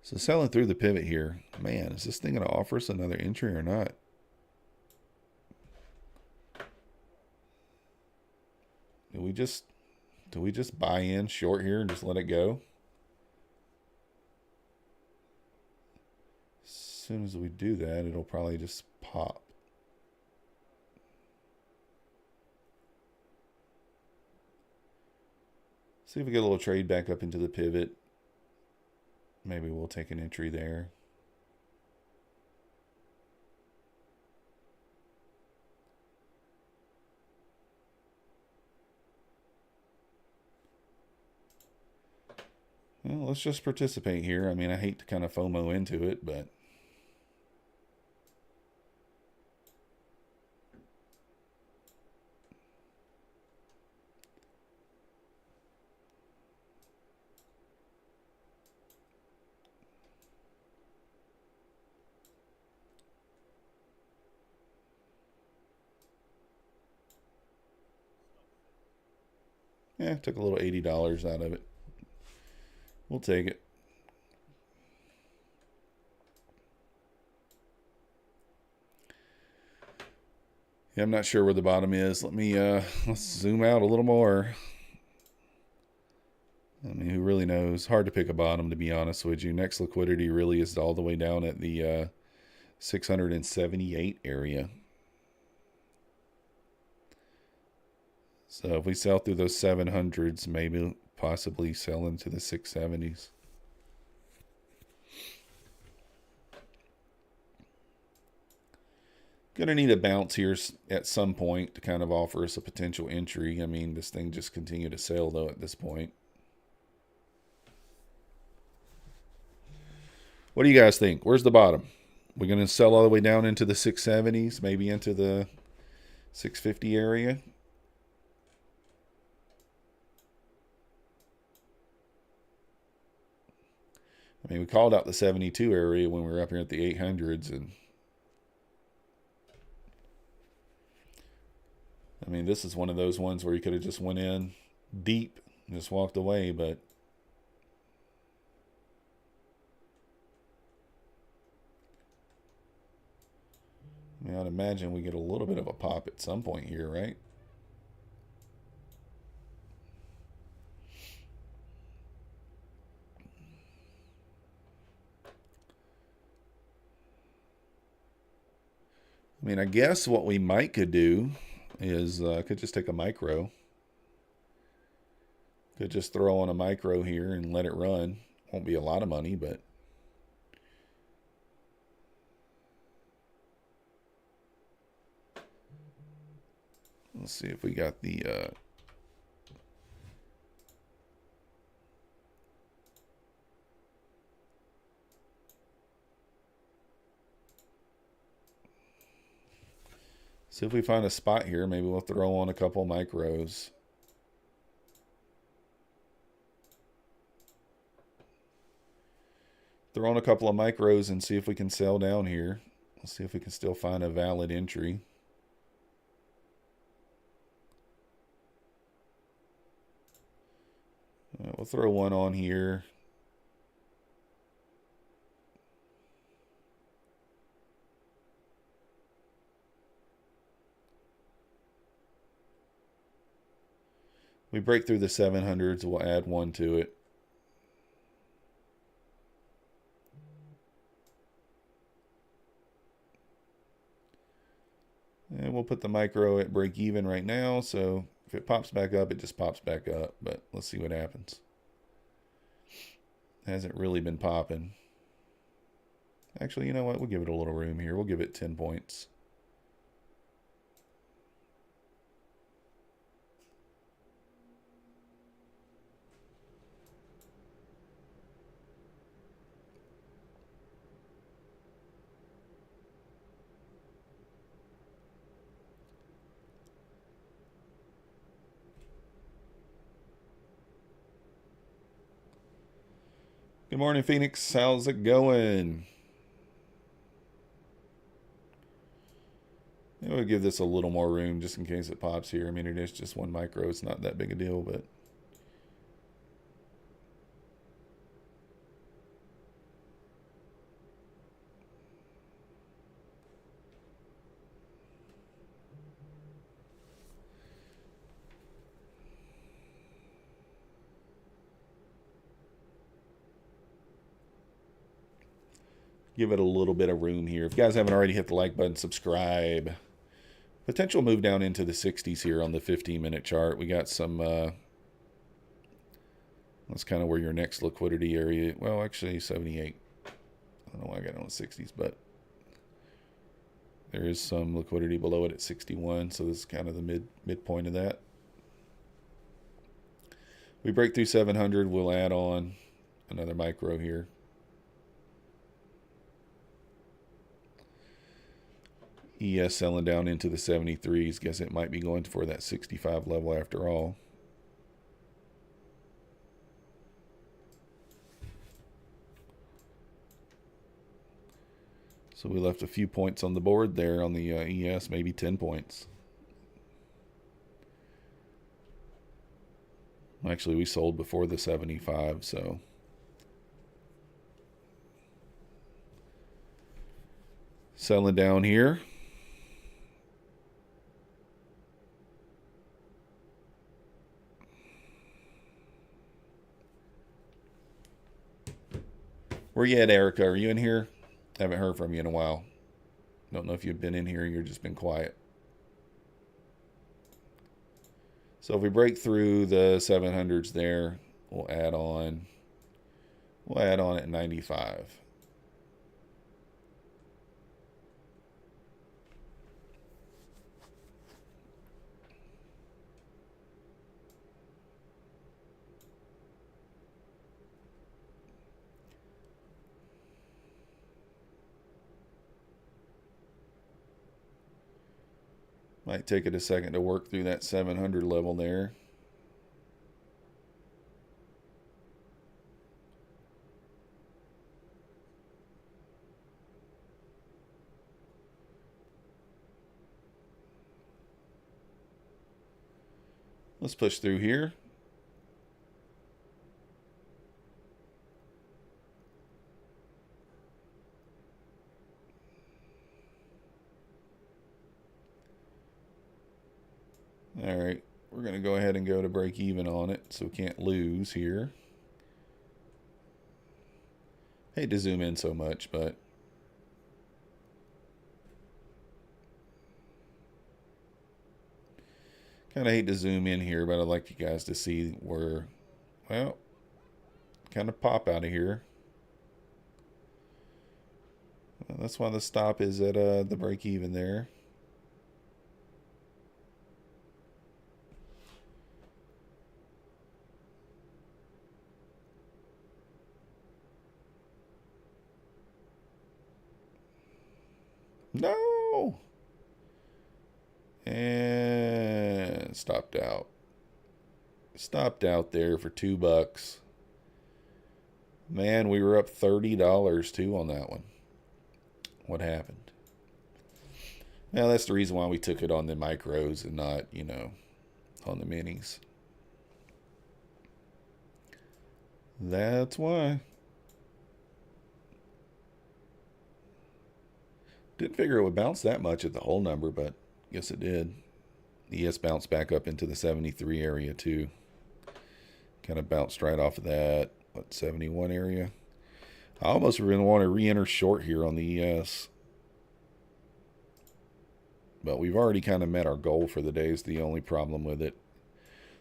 So selling through the pivot here. Man, is this thing going to offer us another entry or not? Do we just buy in short here and just let it go? As soon as we do that, it'll probably just pop. See if we get a little trade back up into the pivot. Maybe we'll take an entry there. Well, let's just participate here. I mean, I hate to kind of FOMO into it, but yeah, took a little $80 out of it. We'll take it. Yeah, I'm not sure where the bottom is. Let me let's zoom out a little more. I mean, who really knows? Hard to pick a bottom, to be honest with you. Next liquidity really is all the way down at the 678 area. So if we sell through those 700s, maybe possibly sell into the 670s. Gonna need a bounce here at some point to kind of offer us a potential entry. I mean, this thing just continued to sell though at this point. What do you guys think? Where's the bottom? We're gonna sell all the way down into the 670s, maybe into the 650 area. I mean, we called out the 72 area when we were up here at the 800s, and I mean, this is one of those ones where you could have just went in deep and just walked away, but I mean, I'd imagine we get a little bit of a pop at some point here, right? I mean, I guess what we might could do is could just take a micro. Could just throw on a micro here and let it run. Won't be a lot of money, but let's see if we got the see if we find a spot here. Maybe we'll throw on a couple micros. Throw on a couple of micros and see if we can sell down here. Let's see if we can still find a valid entry. We'll throw one on here. We break through the 700s, we'll add one to it. And we'll put the micro at break even right now, so if it pops back up, it just pops back up, but let's see what happens. It hasn't really been popping. Actually, you know what? We'll give it a little room here. We'll give it 10 points. Good morning, Phoenix. How's it going? We'll give this a little more room just in case it pops here. I mean, it is just one micro. It's not that big a deal, but Give it a little bit of room here. If you guys haven't already hit the like button, subscribe. Potential move down into the 60s here on the 15-minute chart. We got some, that's kind of where your next liquidity area, well, actually 78. I don't know why I got it on the 60s, but there is some liquidity below it at 61, so this is kind of the midpoint of that. We break through 700, we'll add on another micro here. ES selling down into the 73s. Guess it might be going for that 65 level after all. So we left a few points on the board there on the ES, maybe 10 points. Actually, we sold before the 75, so. Selling down here. Where you at, Erica? Are you in here? Haven't heard from you in a while. Don't know if you've been in here or you've just been quiet. So if we break through the 700s there, we'll add on. We'll add on at 95. Might take it a second to work through that 700 level there. Let's push through here. All right, we're going to go ahead and go to break even on it so we can't lose here. Hate to zoom in so much, but kind of hate to zoom in here, but I'd like you guys to see where, well, kind of pop out of here. That's why the stop is at the break even there. No! And stopped out. Stopped out there for $2. Man, we were up $30 too on that one. What happened? Well, that's the reason why we took it on the micros and not, you know, on the minis. That's why. Didn't figure it would bounce that much at the whole number, but guess it did. ES bounced back up into the 73 area too. Kind of bounced right off of that, what, 71 area. I almost really want to re-enter short here on the ES. But we've already kind of met our goal for the day is the only problem with it.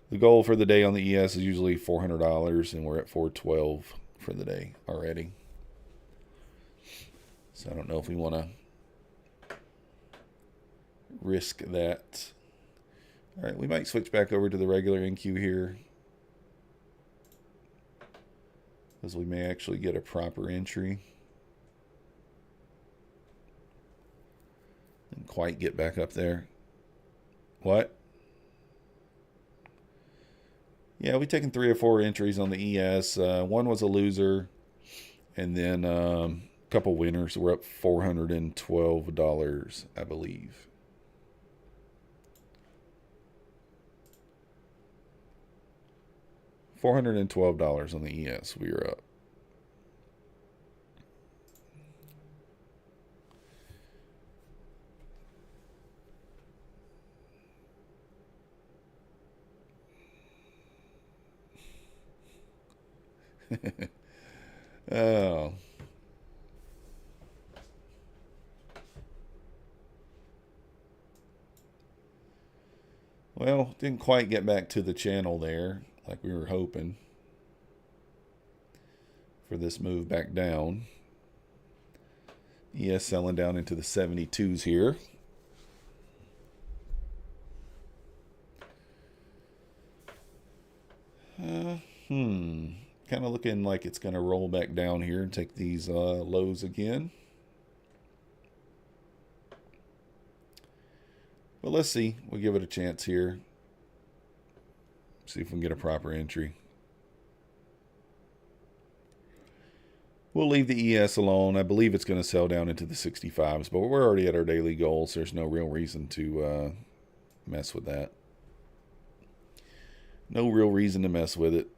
The goal for the day on the ES is usually $400, and we're at $412 for the day already. So I don't know if we want to risk that. All right, we might switch back over to the regular NQ here, because we may actually get a proper entry. Didn't quite get back up there. What? Yeah, we've taken 3 or 4 entries on the ES. One was a loser, and then a couple winners. We're up $412, I believe. $412 on the ES. We are up. Oh. Well, didn't quite get back to the channel there like we were hoping for this move back down. ES selling down into the 72s here. Kind of looking like it's going to roll back down here and take these lows again. But let's see. We'll give it a chance here. See if we can get a proper entry. We'll leave the ES alone. I believe it's going to sell down into the 65s, but we're already at our daily goals. So there's no real reason to mess with that. No real reason to mess with it.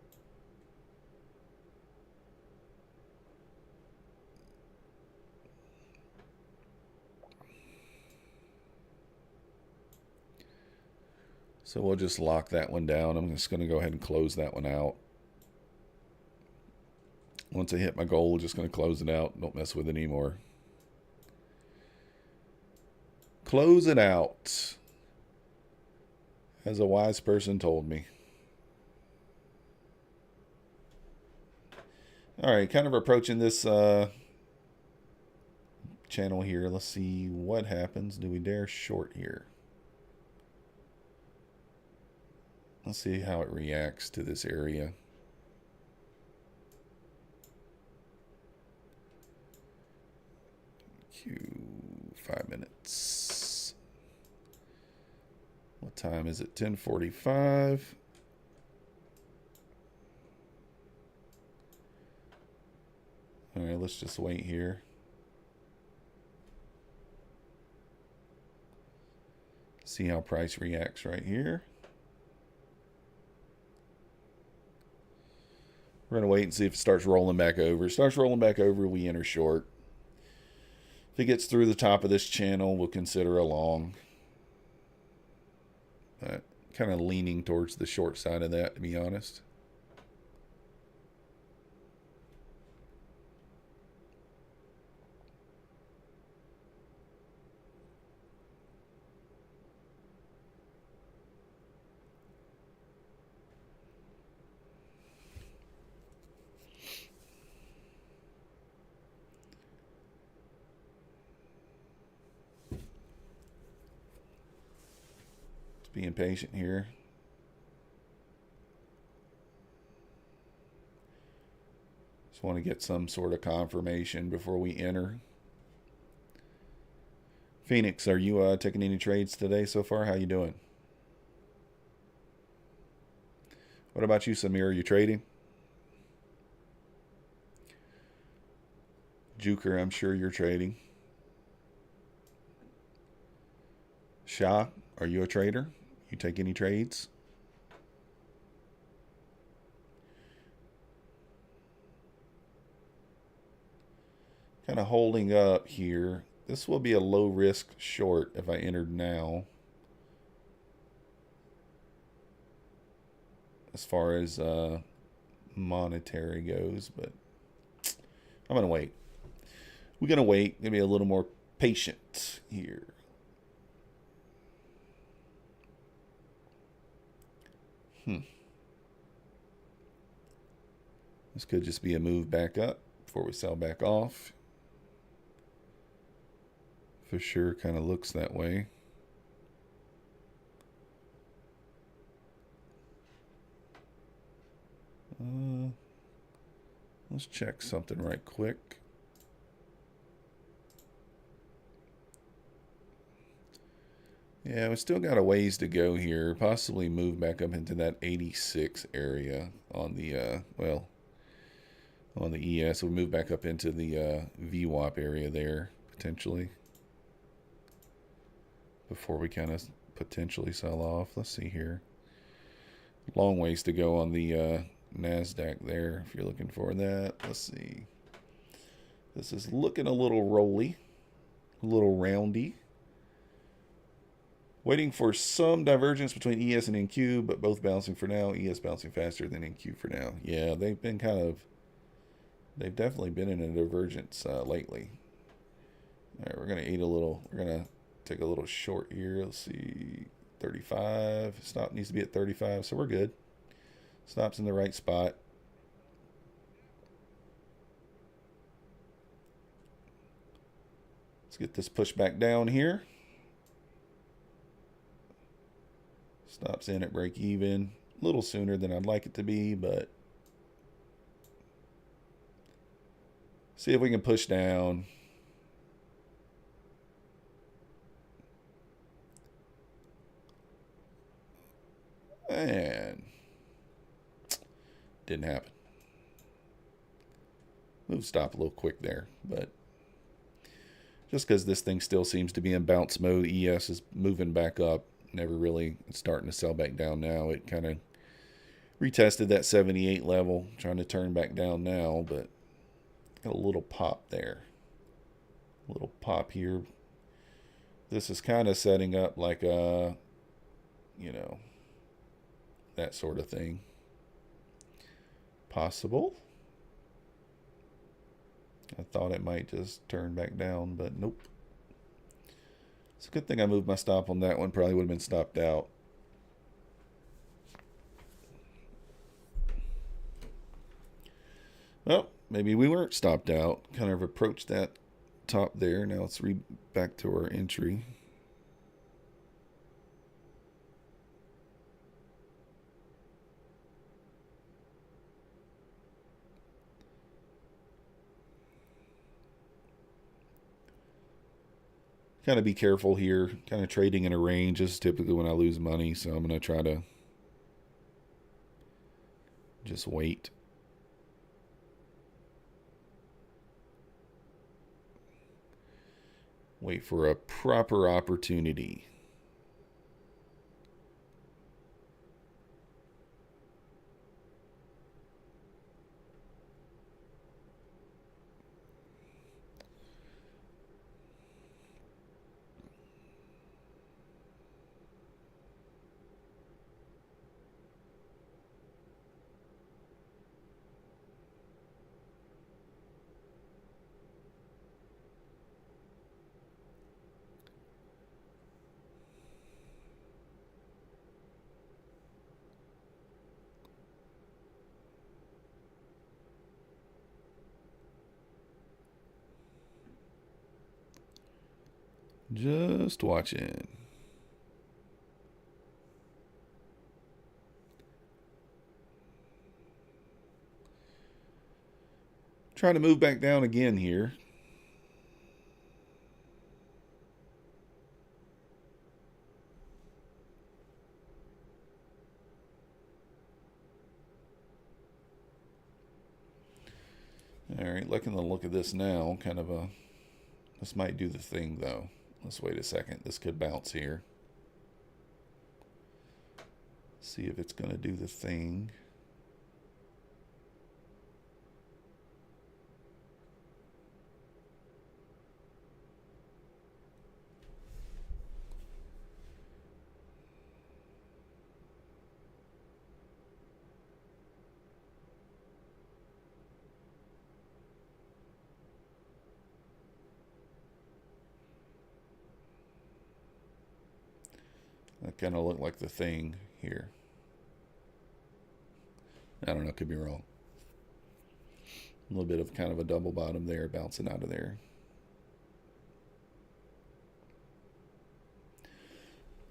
So we'll just lock that one down. I'm just going to go ahead and close that one out. Once I hit my goal, we're just going to close it out. Don't mess with it anymore. Close it out, as a wise person told me. All right, kind of approaching this channel here. Let's see what happens. Do we dare short here? Let's see how it reacts to this area. Q 5 minutes. What time is it? 10:45. All right, let's just wait here. See how price reacts right here. We're going to wait and see if it starts rolling back over. If it starts rolling back over, we enter short. If it gets through the top of this channel, we'll consider a long. Kind of leaning towards the short side of that, to be honest. Being patient here. Just want to get some sort of confirmation before we enter. Phoenix, are you taking any trades today so far? How you doing? What about you, Samir? Are you trading? Juker, I'm sure you're trading. Shah, are you a trader? You take any trades? Kind of holding up here. This will be a low risk short if I entered now. As far as monetary goes, but I'm going to wait. We're going to wait. Going to be a little more patient here. This could just be a move back up before we sell back off. For sure, kind of looks that way. Let's check something right quick. Yeah, we still got a ways to go here. Possibly move back up into that 86 area on the, on the ES. We'll move back up into the VWAP area there, potentially. Before we kind of potentially sell off. Let's see here. Long ways to go on the Nasdaq there, if you're looking for that. Let's see. This is looking a little rolly, a little roundy. Waiting for some divergence between ES and NQ, but both bouncing for now. ES bouncing faster than NQ for now. Yeah, they've been they've definitely been in a divergence lately. All right, we're going to eat a little, we're going to take a little short here. Let's see. 35. Stop needs to be at 35, so we're good. Stop's in the right spot. Let's get this pushed back down here. Stops in at break even. A little sooner than I'd like it to be, but see if we can push down. And didn't happen. Move stop a little quick there, but just because this thing still seems to be in bounce mode, ES is moving back up. Never really, it's starting to sell back down now. It kind of retested that 78 level, trying to turn back down now, but got a little pop there. A little pop here. This is kind of setting up like a, you know, that sort of thing. Possible. I thought it might just turn back down, but nope. It's a good thing I moved my stop on that one. Probably would have been stopped out. Well, maybe we weren't stopped out. Kind of approached that top there. Now let's read back to our entry. Kind of be careful here. Kind of trading in a range is typically when I lose money, so I'm going to try to just wait. Wait for a proper opportunity. Just watching. Trying to move back down again here. All right, looking the look of this now, kind of a, this might do the thing though. Let's wait a second. This could bounce here. See if it's going to do the thing. That kind of looked like the thing here. I don't know, could be wrong. A little bit of kind of a double bottom there, bouncing out of there.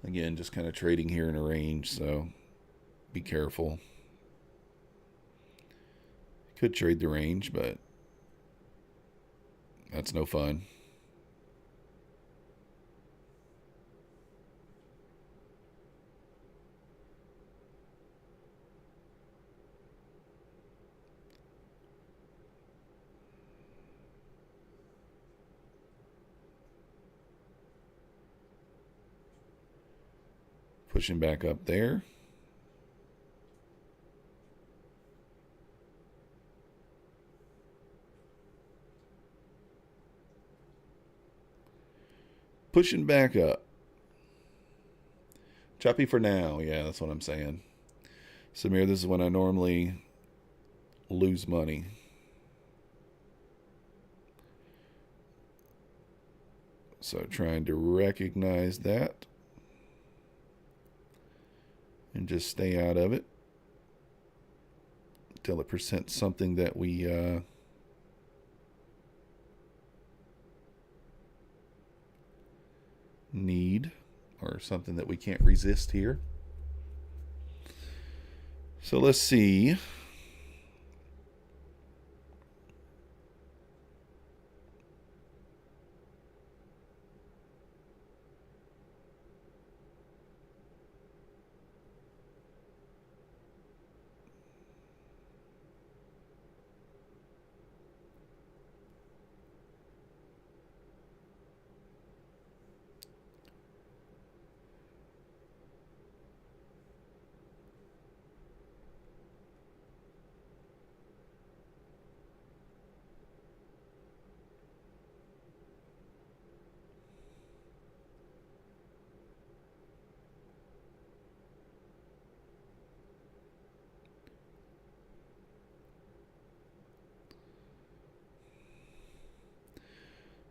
Again, just kind of trading here in a range, so be careful. Could trade the range, but that's no fun. Pushing back up there. Pushing back up. Choppy for now. Yeah, that's what I'm saying. Samir, this is when I normally lose money. So trying to recognize that. and just stay out of it until it presents something that we need, or something that we can't resist here. So let's see.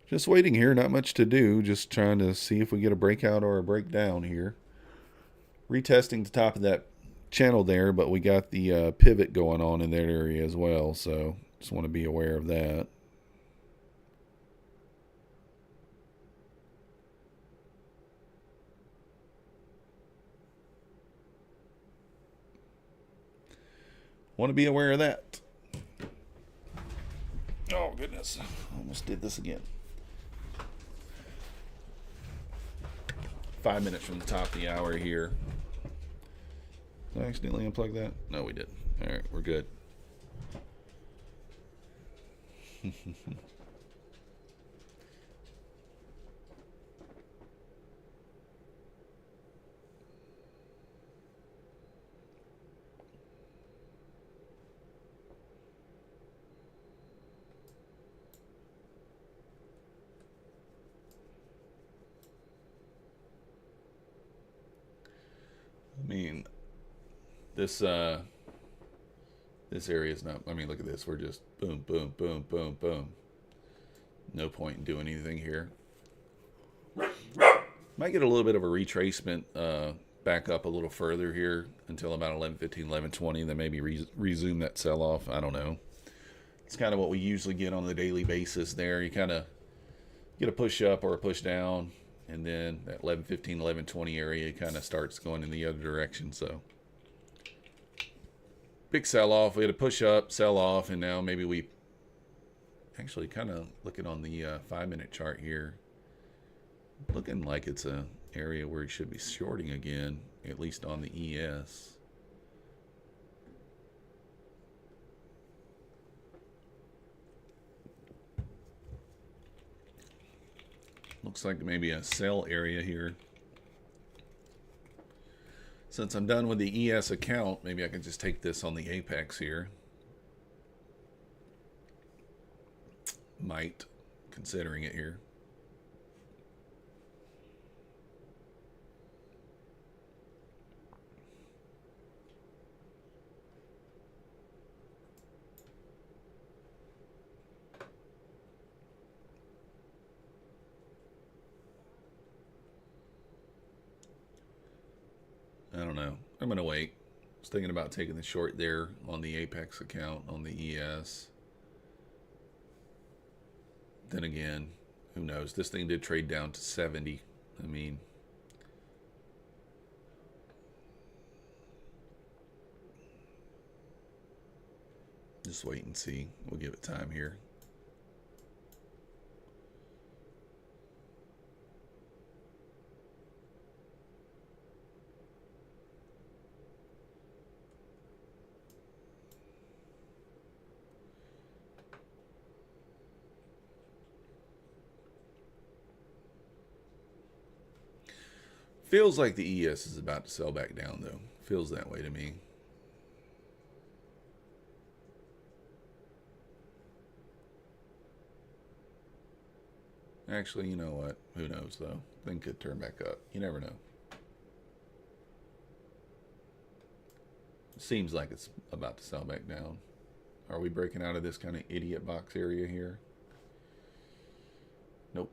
Just waiting here, not much to do. Just trying to see if we get a breakout or a breakdown here. Retesting the top of that channel there, but we got the pivot going on in that area as well. So just want to be aware of that. Want to be aware of that. Oh, goodness. Almost did this again. 5 minutes from the top of the hour here. Did I accidentally unplug that? No, we didn't. All right, we're good. I mean, this area is not. I mean, look at this. We're just boom, boom, boom, boom, boom. No point in doing anything here. Might get a little bit of a retracement back up a little further here until about 11:15, 11:20. Then maybe resume that sell-off. I don't know. It's kind of what we usually get on the daily basis there. You kind of get a push up or a push down, and then that 11:15, 11:20 area kind of starts going in the other direction. So big sell-off. We had a push up, sell off, and now maybe we actually kind of looking on the 5-minute chart here. Looking like it's a area where you should be shorting again, at least on the ES. Looks like maybe a sell area here. Since I'm done with the ES account, maybe I can just take this on the Apex here. Might, considering it here. I don't know. I'm going to wait. I was thinking about taking the short there on the Apex account on the ES. Then again, who knows? This thing did trade down to 70. I mean, just wait and see. We'll give it time here. Feels like the ES is about to sell back down, though. Feels that way to me. Actually, you know what? Who knows, though? Thing could turn back up. You never know. Seems like it's about to sell back down. Are we breaking out of this kind of idiot box area here? Nope.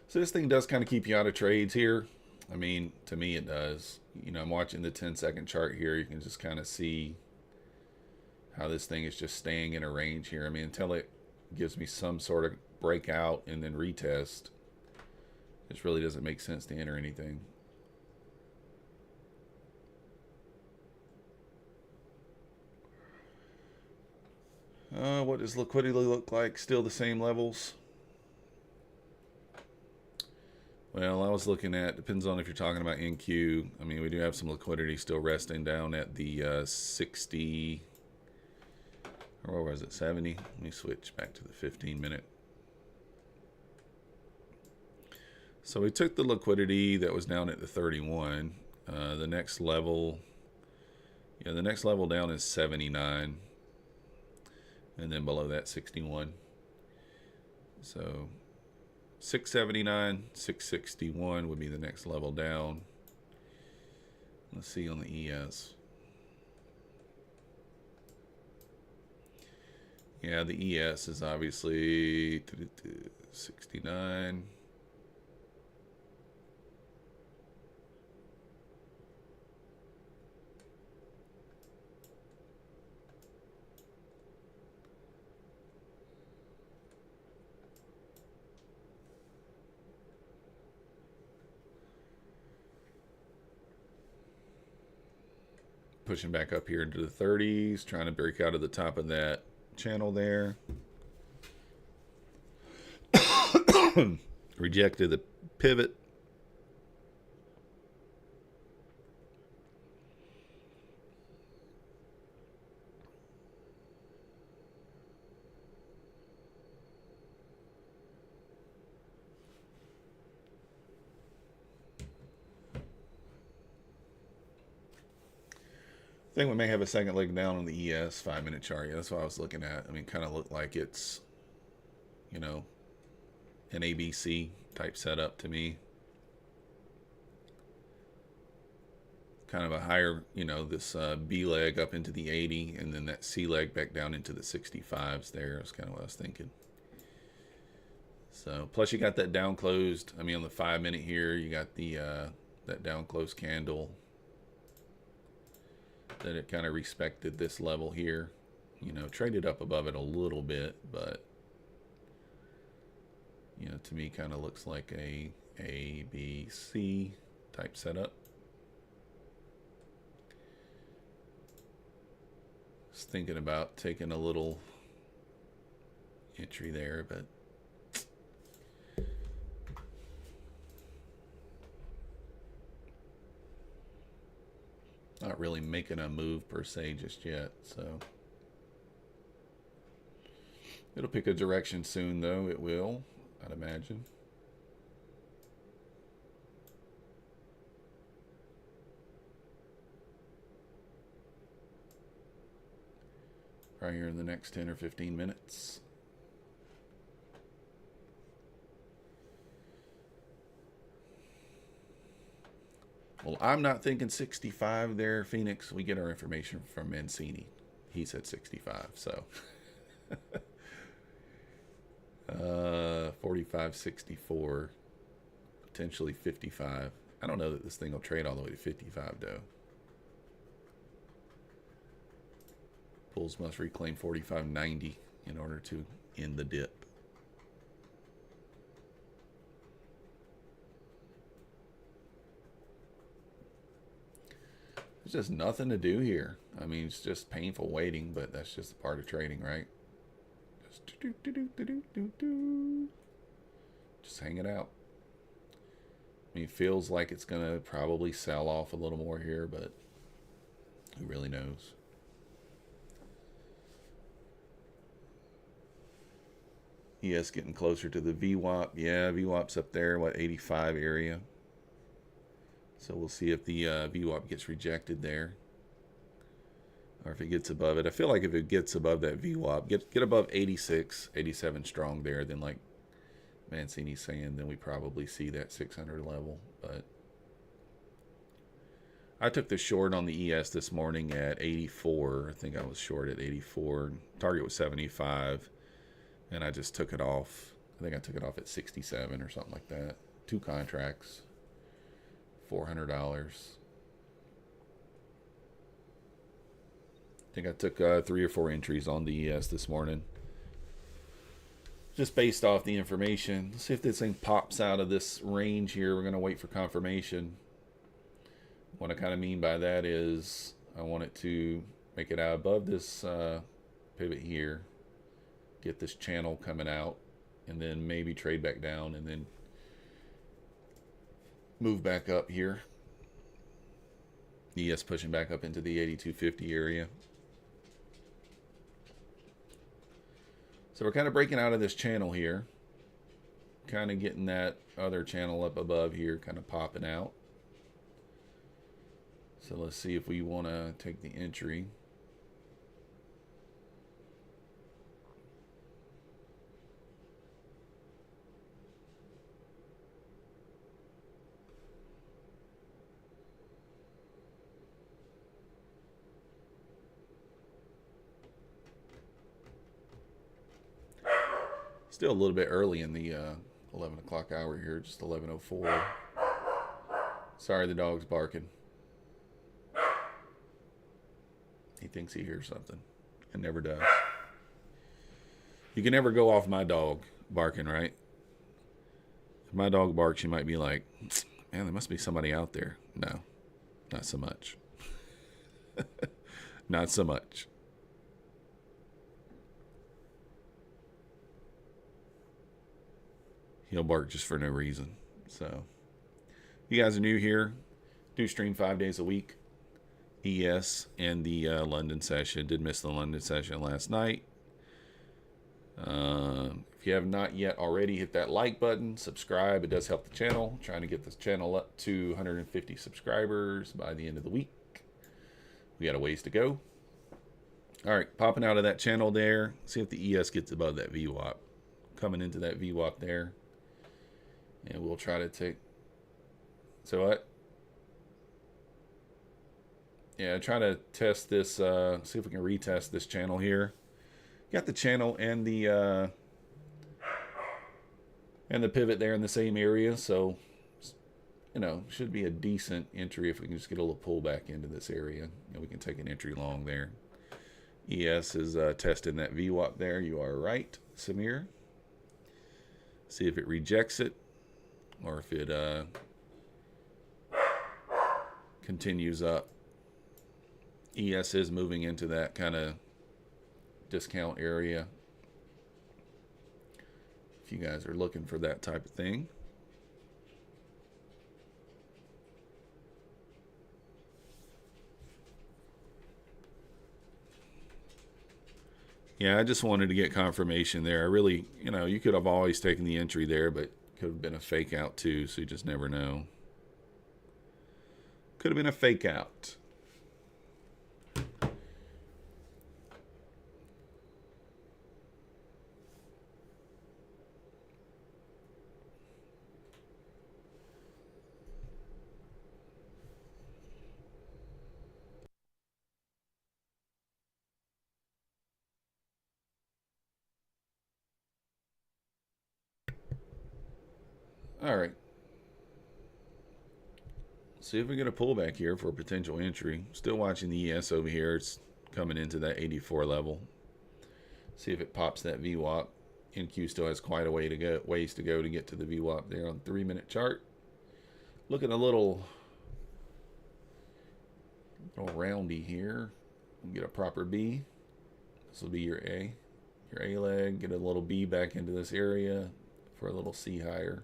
So this thing does kind of keep you out of trades here. I mean, to me it does. You know, I'm watching the 10-second chart here. You can just kind of see how this thing is just staying in a range here. I mean, until it gives me some sort of breakout and then retest, this really doesn't make sense to enter anything. What does liquidity look like? Still the same levels? Well, I was looking at, depends on if you're talking about NQ. I mean, we do have some liquidity still resting down at the 60, or what was it, 70? Let me switch back to the 15-minute. So we took the liquidity that was down at the 31. The next level, yeah, the next level down is 79. And then below that, 61. So 679, 661 would be the next level down. Let's see on the ES. Yeah, the ES is obviously 69. Pushing back up here into the 30s, trying to break out of the top of that channel there. Rejected the pivot. I think we may have a second leg down on the ES 5-minute chart. Yeah, that's what I was looking at. I mean, kind of looked like it's, you know, an ABC type setup to me. Kind of a higher, you know, this B leg up into the 80, and then that C leg back down into the 65s there. That's kind of what I was thinking. So, plus you got that down closed. I mean, on the 5-minute here, you got the that down closed candle. That it kind of respected this level here. You know, traded up above it a little bit, but, you know, to me kind of looks like a B, C type setup. Just thinking about taking a little entry there, but not really making a move per se just yet. So it'll pick a direction soon, though. It will, I'd imagine. Right here in the next 10 or 15 minutes. Well, I'm not thinking 65 there, Phoenix. We get our information from Mancini. He said 65, so. 45, 64, potentially 55. I don't know that this thing will trade all the way to 55, though. Bulls must reclaim 45.90 in order to end the dip. There's just nothing to do here. I mean, it's just painful waiting, but that's just a part of trading, right? Just hang it out. I mean, it feels like it's going to probably sell off a little more here, but who really knows? ES getting closer to the VWAP. Yeah, VWAP's up there, what, 85 area. So we'll see if the VWAP gets rejected there, or if it gets above it. I feel like if it gets above that VWAP, get above 86, 87 strong there, then like Mancini's saying, then we probably see that 600 level. But I took the short on the ES this morning at 84. I think I was short at 84. Target was 75, and I just took it off I think I took it off at 67 or something like that. 2 contracts, $400. I think I took 3 or 4 entries on the ES this morning, just based off the information. Let's see if this thing pops out of this range here. We're going to wait for confirmation. What I kind of mean by that is I want it to make it out above this pivot here, get this channel coming out, and then maybe trade back down and then move back up here. ES pushing back up into the 8250 area. So we're kind of breaking out of this channel here, kind of getting that other channel up above here, kind of popping out. So let's see if we want to take the entry. Still a little bit early in the 11 o'clock hour here, just 11:04. Sorry, the dog's barking. He thinks he hears something and never does. You can never go off my dog barking, right? If my dog barks, you might be like, man, there must be somebody out there. No, not so much. Not so much. He'll bark just for no reason. So, you guys are new here. Do stream 5 days a week. ES and the London session. Did miss the London session last night. If you have not yet already, hit that like button. Subscribe. It does help the channel. Trying to get this channel up to 150 subscribers by the end of the week. We got a ways to go. All right, popping out of that channel there. See if the ES gets above that VWAP. Coming into that VWAP there. And we'll try to take... So what? Yeah, try to test this, see if we can retest this channel here. Got the channel and the pivot there in the same area, so, you know, should be a decent entry if we can just get a little pullback into this area. And we can take an entry long there. ES is testing that VWAP there. You are right, Samir. See if it rejects it, or if it continues up. ES is moving into that kind of discount area. If you guys are looking for that type of thing. Yeah, I just wanted to get confirmation there. I really, you know, you could have always taken the entry there, but could have been a fake out too, so you just never know. Could have been a fake out. All right. See if we get a pullback here for a potential entry. Still watching the ES over here. It's coming into that 84 level. See if it pops that VWAP. NQ still has quite a ways to go to get to the VWAP there on the 3-minute chart. Looking a little roundy here. We'll get a proper B. This will be your A. Your A leg. Get a little B back into this area for a little C higher.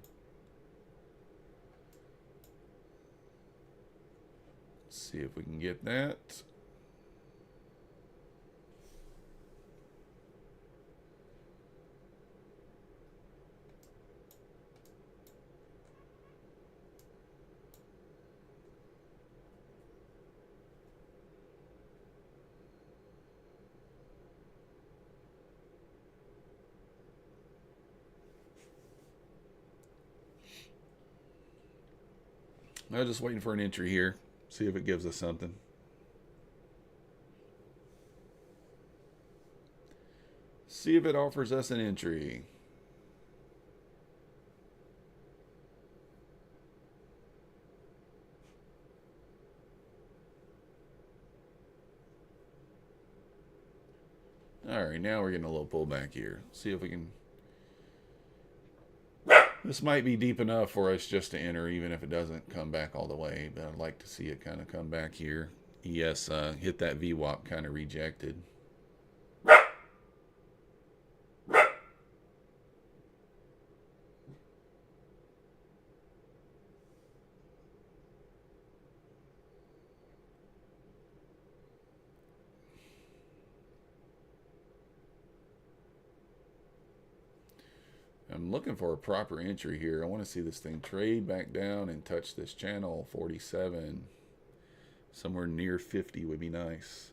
See if we can get that. I'm just waiting for an entry here. See if it gives us something. See if it offers us an entry. now we're getting a little pullback here. See if we can. This might be deep enough for us just to enter, even if it doesn't come back all the way. But I'd like to see it kind of come back here. ES hit that VWAP, kind of rejected. I'm looking for a proper entry here. I want to see this thing trade back down and touch this channel 47. Somewhere near 50 would be nice.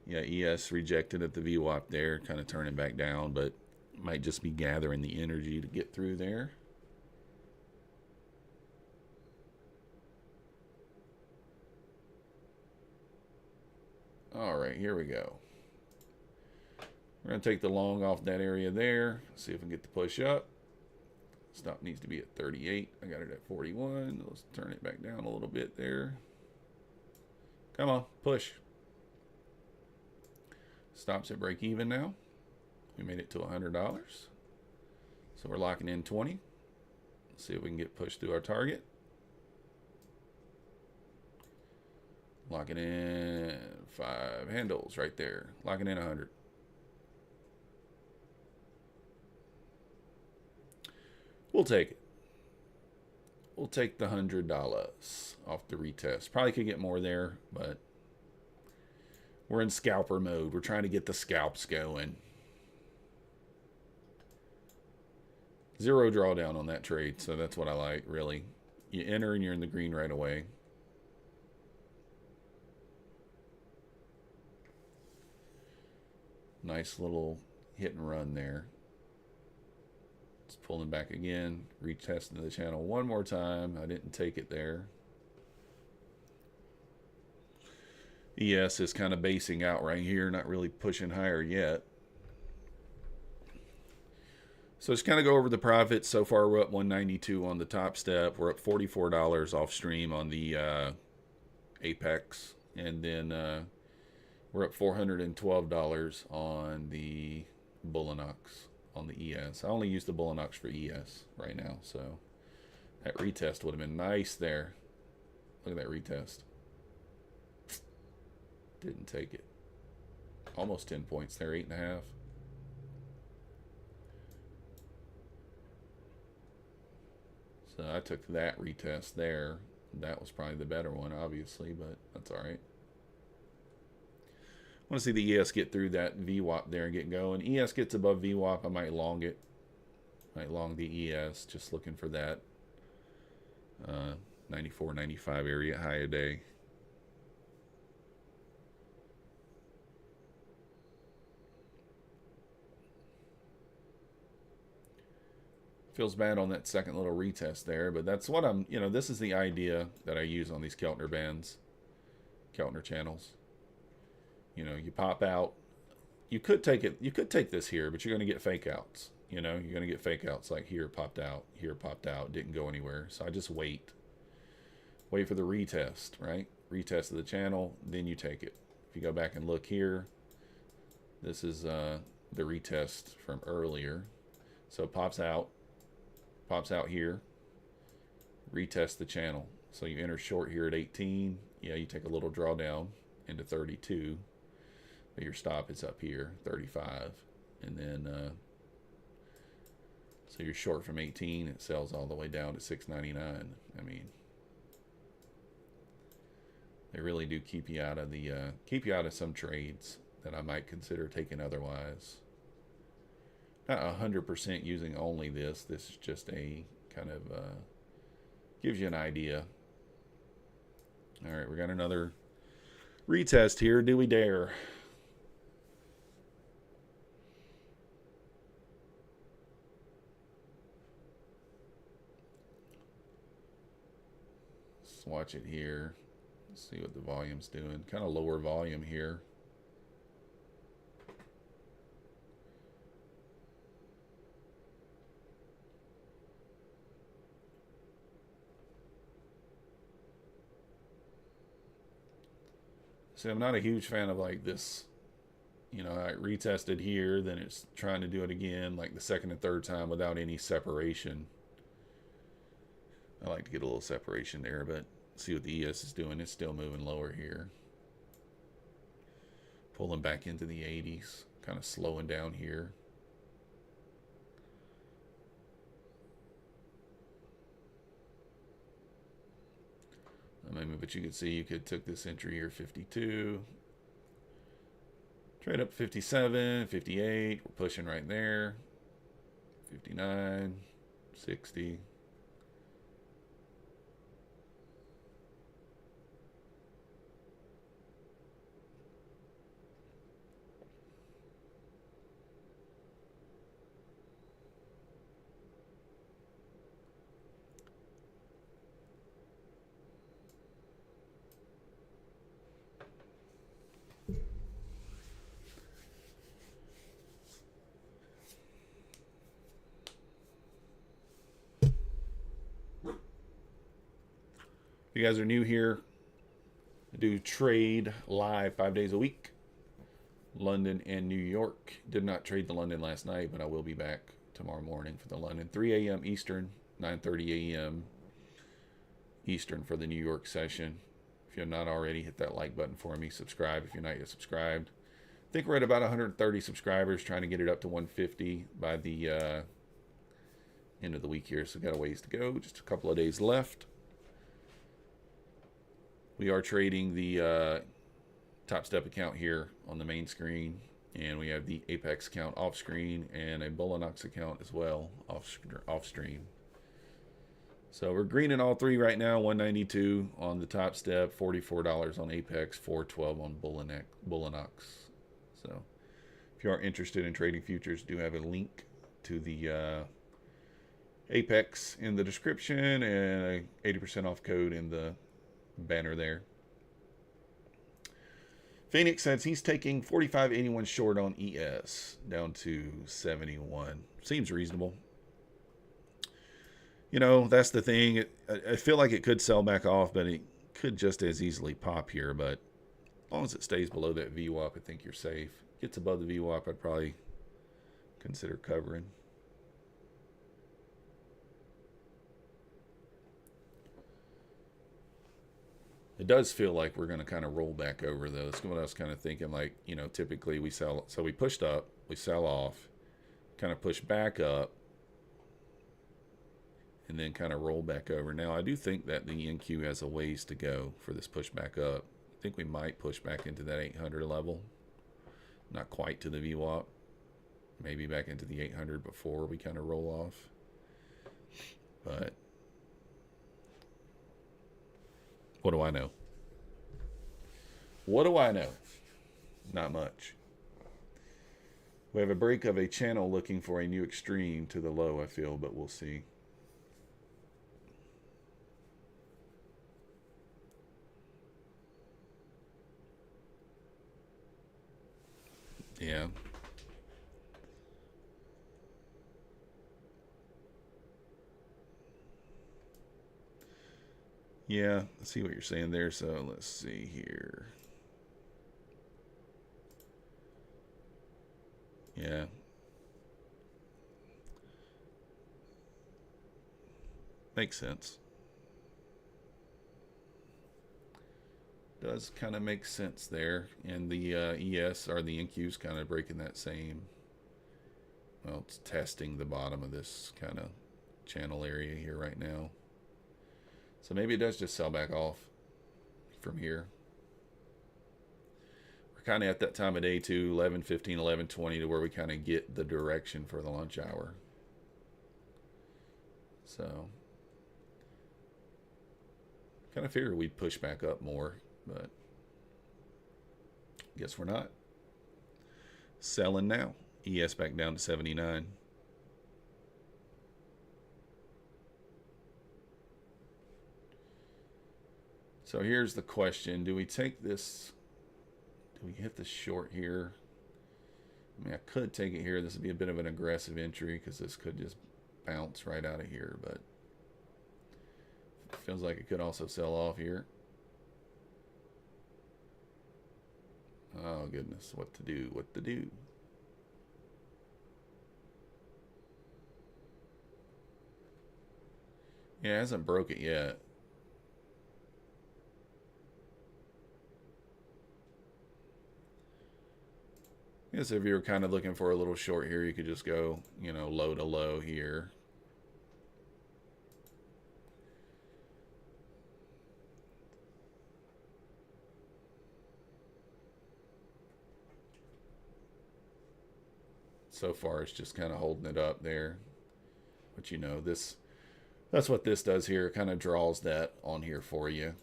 Yeah, ES rejected at the VWAP there, kind of turning back down, but might just be gathering the energy to get through there. All right, here we go. We're going to take the long off that area there. See if we can get the push up. Stop needs to be at 38. I got it at 41. Let's turn it back down a little bit there. Come on, push. Stops at break even now. We made it to $100. So we're locking in 20. Let's see if we can get pushed through our target. Locking in 5 handles right there. Locking in 100. We'll take it. We'll take the $100 off the retest. Probably could get more there, but we're in scalper mode. We're trying to get the scalps going. 0 drawdown on that trade, so that's what I like, really. You enter and you're in the green right away. Nice little hit and run there. It's pulling back again, retesting the channel one more time. I didn't take it there. ES is kind of basing out right here, not really pushing higher yet. So just kind of go over the profits. So far, we're up 192 on the top step. We're up $44 off stream on the Apex, and then we're up $412 on the Bullinox on the ES. I only use the Bullinox for ES right now, so that retest would have been nice there. Look at that retest. Didn't take it. Almost 10 points there, 8.5. So I took that retest there. That was probably the better one, obviously, but that's all right. I want to see the ES get through that VWAP there and get going. ES gets above VWAP, I might long it. Might long the ES, just looking for that 94, 95 area high a day. Feels bad on that second little retest there, but that's what I'm, this is the idea that I use on these Keltner bands, Keltner channels. You pop out. You could take this here, but you're going to get fake outs. You're going to get fake outs like here popped out, didn't go anywhere. So I just wait for the retest, right? Retest of the channel, then you take it. If you go back and look here, this is the retest from earlier. So it pops out here, retest the channel. So you enter short here at 18. Yeah, you take a little drawdown into 32. But your stop is up here, 35. And then, so you're short from 18. It sells all the way down to 6.99. I mean, they really do keep you out of some trades that I might consider taking otherwise. Not 100% using only this. This is just a kind of gives you an idea. All right, we got another retest here. Do we dare? Let's watch it here. Let's see what the volume's doing. Kind of lower volume here. See, I'm not a huge fan of like this You know, I retested here, then it's trying to do it again, like the second and third time without any separation. I like to get a little separation there, but see what the ES is doing. It's still moving lower here. Pulling back into the 80s, kind of slowing down here. I mean, but you can see you could took this entry here, 52. Trade up 57, 58. We're pushing right there. 59, 60. If you guys are new here, I do trade live 5 days a week. London and New York. Did not trade the London last night, but I will be back tomorrow morning for the London. 3 a.m. Eastern, 9:30 a.m. Eastern for the New York session. If you're not already, hit that like button for me. Subscribe if you're not yet subscribed. I think we're at about 130 subscribers, trying to get it up to 150 by the end of the week here. So got a ways to go. Just a couple of days left. We are trading the Top Step account here on the main screen, and we have the Apex account off screen and a Bullinox account as well off stream. So we're green in all three right now. 192 on the Top Step, $44 on Apex, $412 on Bullinox. So if you are interested in trading futures, do have a link to the Apex in the description and a 80% off code in the banner there. Phoenix says he's taking 45.81 short on ES down to 71. Seems reasonable. You know, that's the thing. I feel like it could sell back off, but it could just as easily pop here. But as long as it stays below that VWAP, I think you're safe. Gets above the VWAP, I'd probably consider covering. It does feel like we're going to kind of roll back over, though. That's what I was kind of thinking. Like, you know, typically we sell. So we pushed up, we sell off, kind of push back up, and then kind of roll back over. Now, I do think that the NQ has a ways to go for this push back up. I think we might push back into that 800 level. Not quite to the VWAP. Maybe back into the 800 before we kind of roll off. But what do I know? What do I know? Not much. We have a break of a channel looking for a new extreme to the low, I feel, but we'll see. Yeah. Yeah, I see what you're saying there. So let's see here. Yeah. Makes sense. Does kind of make sense there. And the ES or the NQ's kind of breaking that same. Well, it's testing the bottom of this kind of channel area here right now. So maybe it does just sell back off from here. We're kind of at that time of day too, 11:15, 11:20, to where we kind of get the direction for the lunch hour. So kind of figured we'd push back up more, but guess we're not. Selling now. ES back down to 79. So here's the question. Do we take this? Do we hit the short here? I mean, I could take it here. This would be a bit of an aggressive entry because this could just bounce right out of here, but it feels like it could also sell off here. Oh, goodness. What to do? What to do? Yeah, it hasn't broke it yet. I guess if you were kind of looking for a little short here, you could just go, you know, low to low here. So far, it's just kind of holding it up there. But you know, that's what this does here. It kind of draws that on here for you.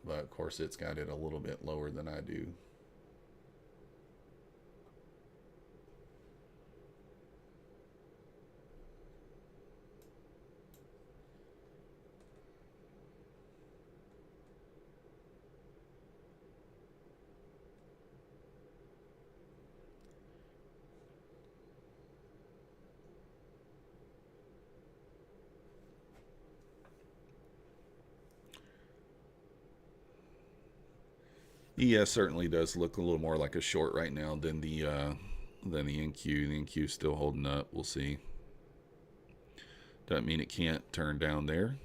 But of course, it's got it a little bit lower than I do. ES certainly does look a little more like a short right now than the NQ. The NQ is still holding up. We'll see. Doesn't mean it can't turn down there.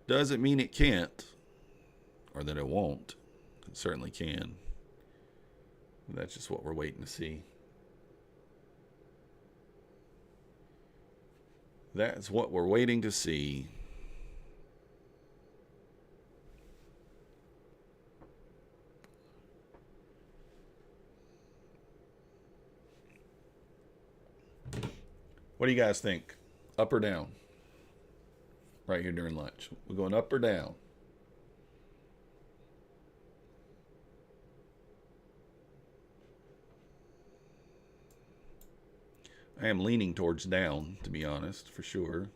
Doesn't mean it can't, or that it won't. It certainly can. That's just what we're waiting to see. That's what we're waiting to see. What do you guys think? Up or down? Right here during lunch. We're going up or down? I am leaning towards down, to be honest, for sure.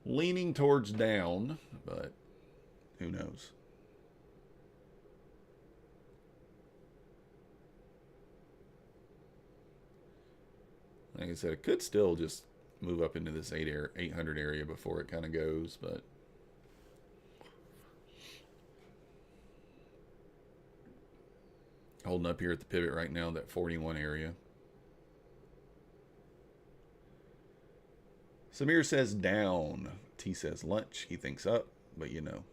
Leaning towards down, but who knows? Like I said, it could still just move up into this 800 area before it kind of goes, but holding up here at the pivot right now, that 41 area. Samir says down. T says lunch. He thinks up, but you know,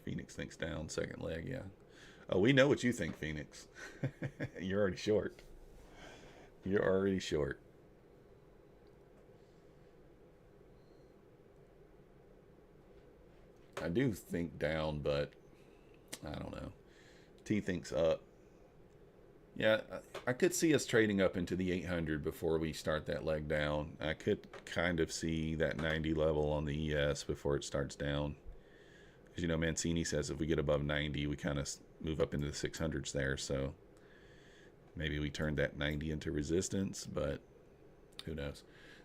Phoenix thinks down. Second leg, yeah. Oh, we know what you think, Phoenix. You're already short. You're already short. I do think down, but I don't know. T thinks up. Yeah, I could see us trading up into the 800 before we start that leg down. I could kind of see that 90 level on the ES before it starts down. Because, you know, Mancini says if we get above 90, we kind of move up into the 600s there. So maybe we turn that 90 into resistance, but who knows.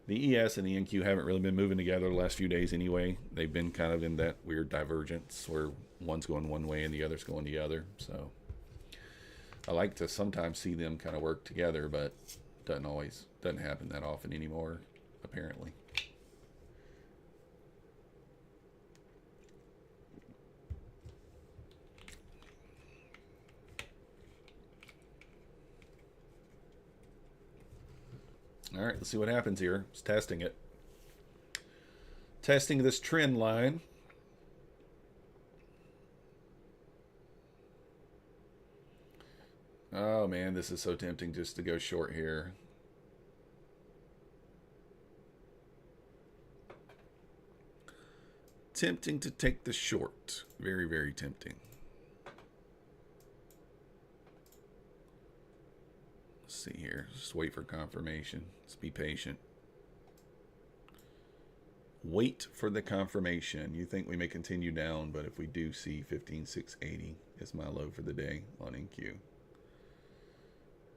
The ES and the NQ haven't really been moving together the last few days anyway. They've been kind of in that weird divergence where one's going one way and the other's going the other. So I like to sometimes see them kind of work together, but doesn't happen that often anymore, apparently. All right, let's see what happens here. It's testing it. Testing this trend line. Oh man, this is so tempting just to go short here. Tempting to take the short. Very, very tempting. Let's see here. Just wait for confirmation. Let's be patient. Wait for the confirmation. You think we may continue down, but if we do see 15,680 is my low for the day on NQ.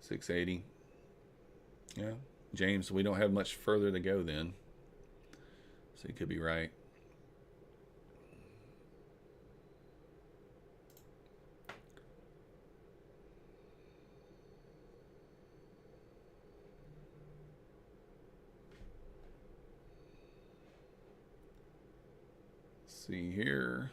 680. Yeah. James, we don't have much further to go then. So you could be right. See here.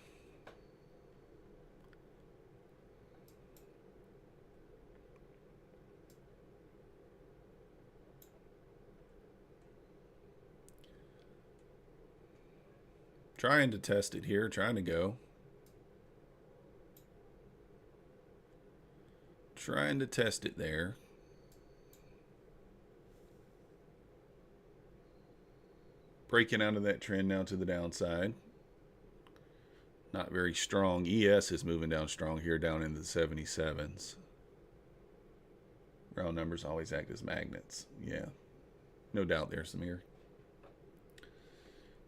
Trying to test it here, trying to go. Trying to test it there. Breaking out of that trend now to the downside. Not very strong. ES is moving down strong here, down into the 77s. Round numbers always act as magnets. Yeah, no doubt there, Samir.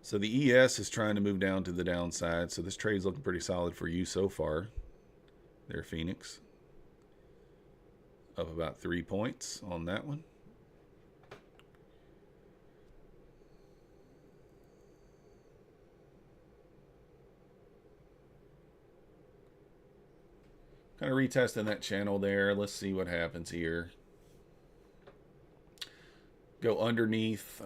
So the ES is trying to move down to the downside. So this trade's looking pretty solid for you so far. There, Phoenix. Up about 3 points on that one. Kind of retesting that channel there. Let's see what happens here. Go underneath,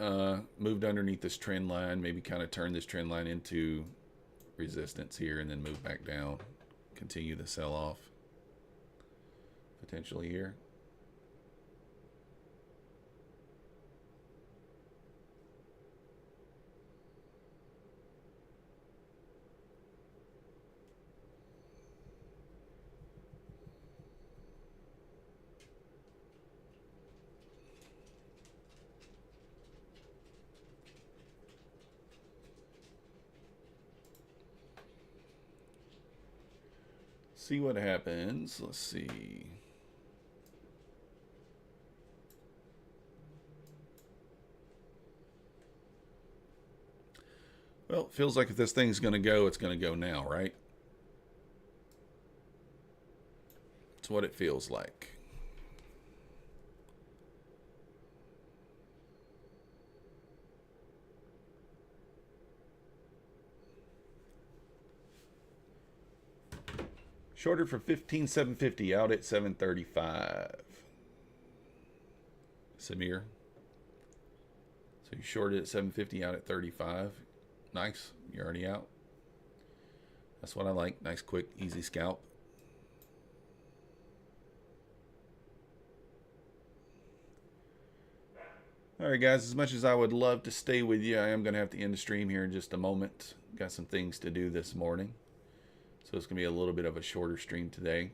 moved underneath this trend line. Maybe kind of turn this trend line into resistance here and then move back down. Continue the sell-off. Potentially here. See what happens. Let's see. Well, it feels like if this thing's going to go, it's going to go now, right? That's what it feels like. Shorted for 15,750 out at 735. Samir. So you shorted at 750 out at 35. Nice. You're already out. That's what I like. Nice, quick, easy scalp. All right, guys, as much as I would love to stay with you, I am going to have to end the stream here in just a moment. Got some things to do this morning. So it's going to be a little bit of a shorter stream today.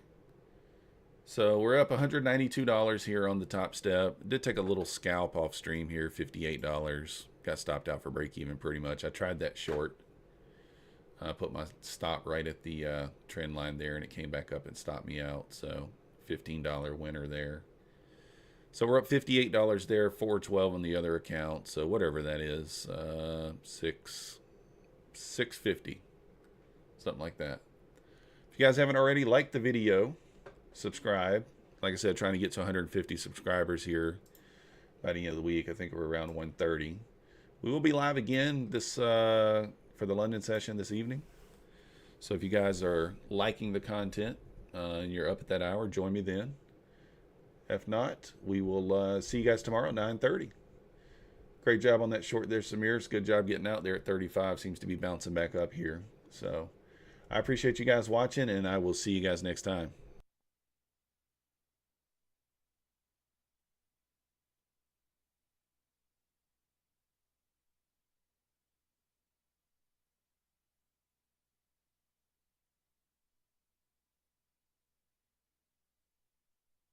So we're up $192 here on the top step. Did take a little scalp off stream here, $58. Got stopped out for break even pretty much. I tried that short. I put my stop right at the trend line there, and it came back up and stopped me out. So $15 winner there. So we're up $58 there, $412 on the other account. So whatever that is, $650, something like that. If you guys haven't already, like the video, subscribe. Like I said, trying to get to 150 subscribers here by the end of the week. I think we're around 130. We will be live again this for the London session this evening. So if you guys are liking the content and you're up at that hour, join me then. If not, we will see you guys tomorrow at 9:30. Great job on that short there, Samir. Good job getting out there at 35. Seems to be bouncing back up here. So I appreciate you guys watching, and I will see you guys next time.